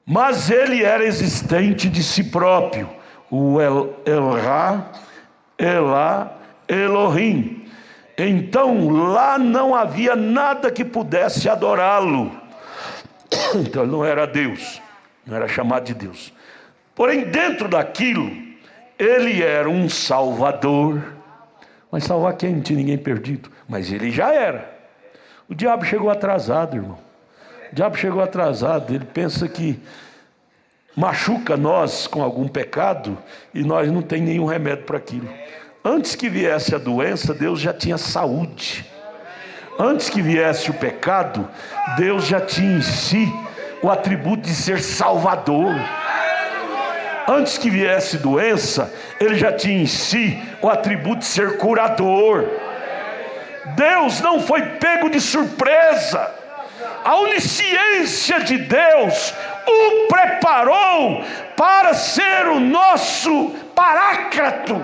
Speaker 1: Mas ele era existente de si próprio. O Elá, Elá, Elohim. Então lá não havia nada que pudesse adorá-lo. Então ele não era Deus, não era chamado de Deus. Porém dentro daquilo, ele era um salvador. Mas salvar quem? Não tinha ninguém perdido. Mas ele já era. O diabo chegou atrasado, irmão. O diabo chegou atrasado. Ele pensa que machuca nós com algum pecado e nós não tem nenhum remédio para aquilo. Antes que viesse a doença, Deus já tinha saúde. Antes que viesse o pecado, Deus já tinha em si o atributo de ser salvador. Antes que viesse doença, ele já tinha em si o atributo de ser curador. Deus não foi pego de surpresa. A onisciência de Deus o preparou para ser o nosso paráclito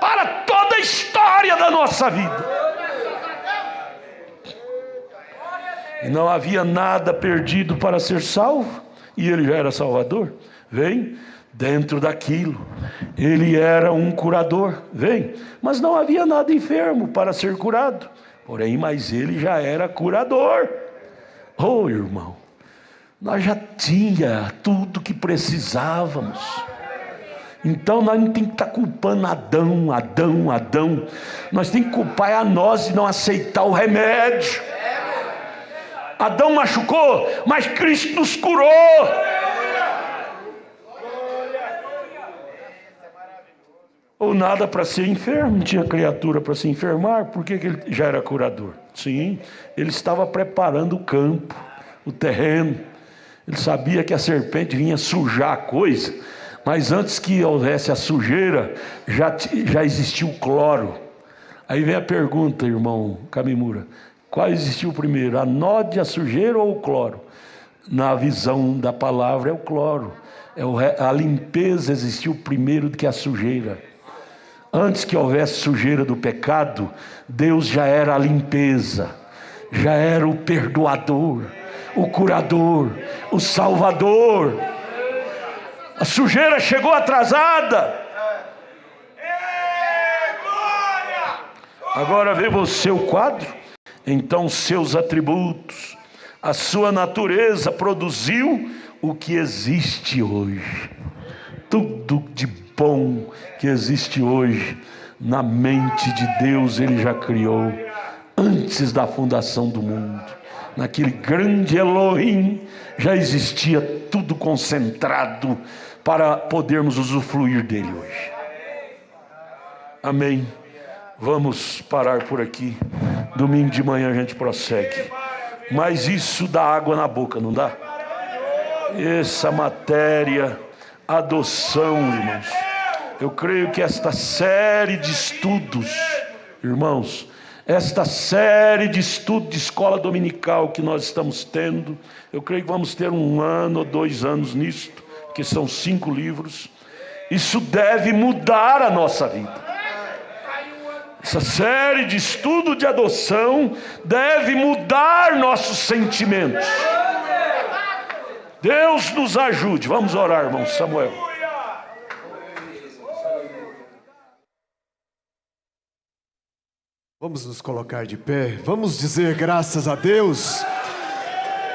Speaker 1: para toda a história da nossa vida. E não havia nada perdido para ser salvo, e ele já era salvador. Vem, dentro daquilo, ele era um curador, vem, mas não havia nada enfermo para ser curado, porém, mas ele já era curador. Oh, irmão, nós já tinha tudo que precisávamos. Então nós não temos que estar culpando Adão. Nós temos que culpar a nós de não aceitar o remédio. Adão machucou, mas Cristo nos curou. Ou nada para ser enfermo, não tinha criatura para se enfermar. Por que ele já era curador? Sim, ele estava preparando o campo, o terreno. Ele sabia que a serpente vinha sujar a coisa, mas antes que houvesse a sujeira, já existia o cloro. Aí vem a pergunta, irmão Camimura: qual existiu primeiro, a node, a sujeira ou o cloro? Na visão da palavra é o cloro. A limpeza existiu primeiro do que a sujeira. Antes que houvesse sujeira do pecado, Deus já era a limpeza, já era o perdoador, o curador, o salvador. A sujeira chegou atrasada. Agora vê você o quadro. Então seus atributos, a sua natureza produziu o que existe hoje. Tudo de bom que existe hoje, na mente de Deus ele já criou, antes da fundação do mundo. Naquele grande Elohim já existia tudo concentrado para podermos usufruir dele hoje. Amém. Vamos parar por aqui. Domingo de manhã a gente prossegue. Mas isso dá água na boca, não dá? Essa matéria, adoção, irmãos. Eu creio que esta série de estudos, irmãos, esta série de estudo de escola dominical que nós estamos tendo, eu creio que vamos ter 1 ano ou 2 anos nisto, que são 5 livros. Isso deve mudar a nossa vida. Essa série de estudo de adoção deve mudar nossos sentimentos. Deus nos ajude. Vamos orar, irmão Samuel.
Speaker 4: Vamos nos colocar de pé, vamos dizer graças a Deus.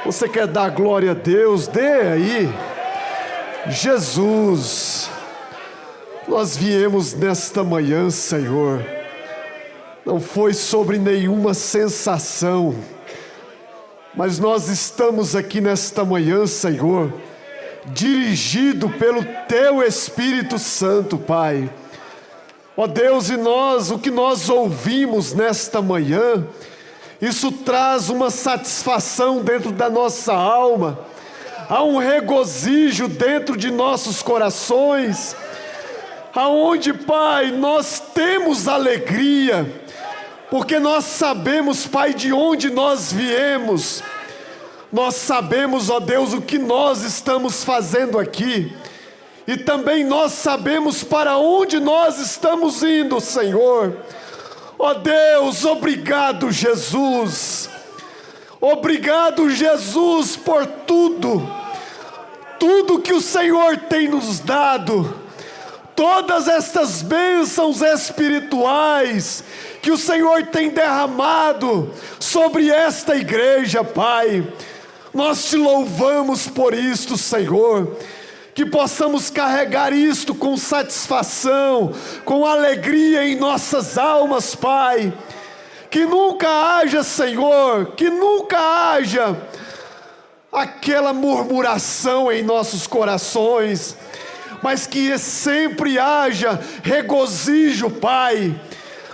Speaker 4: Você quer dar glória a Deus? Dê aí. Jesus, nós viemos nesta manhã, Senhor, não foi sobre nenhuma sensação, mas nós estamos aqui nesta manhã, Senhor, dirigido pelo Teu Espírito Santo, Pai. Ó Deus, e nós, o que nós ouvimos nesta manhã, isso traz uma satisfação dentro da nossa alma, há um regozijo dentro de nossos corações, aonde, Pai, nós temos alegria, porque nós sabemos, Pai, de onde nós viemos, nós sabemos, ó Deus, o que nós estamos fazendo aqui, e também nós sabemos para onde nós estamos indo, Senhor. Ó Deus, obrigado, Jesus. Obrigado, Jesus, por tudo que o Senhor tem nos dado. Todas estas bênçãos espirituais que o Senhor tem derramado sobre esta igreja, Pai. Nós te louvamos por isto, Senhor. Que possamos carregar isto com satisfação, com alegria em nossas almas, Pai. Que nunca haja, Senhor, que nunca haja aquela murmuração em nossos corações, mas que sempre haja regozijo, Pai.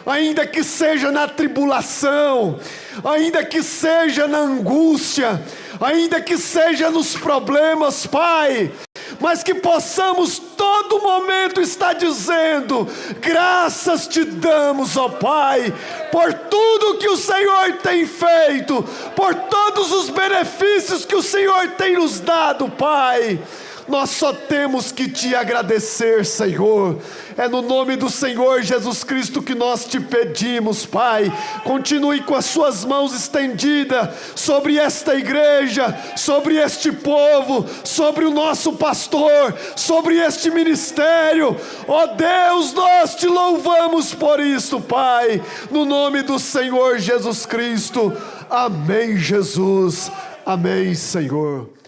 Speaker 4: Ainda que seja na tribulação, ainda que seja na angústia, ainda que seja nos problemas, Pai, mas que possamos todo momento estar dizendo: graças te damos, ó Pai, por tudo que o Senhor tem feito, por todos os benefícios que o Senhor tem nos dado, Pai. Nós só temos que te agradecer, Senhor. É no nome do Senhor Jesus Cristo que nós te pedimos, Pai. Continue com as suas mãos estendidas sobre esta igreja, sobre este povo, sobre o nosso pastor, sobre este ministério. Ó Deus, nós te louvamos por isso, Pai. No nome do Senhor Jesus Cristo. Amém, Jesus. Amém, Senhor.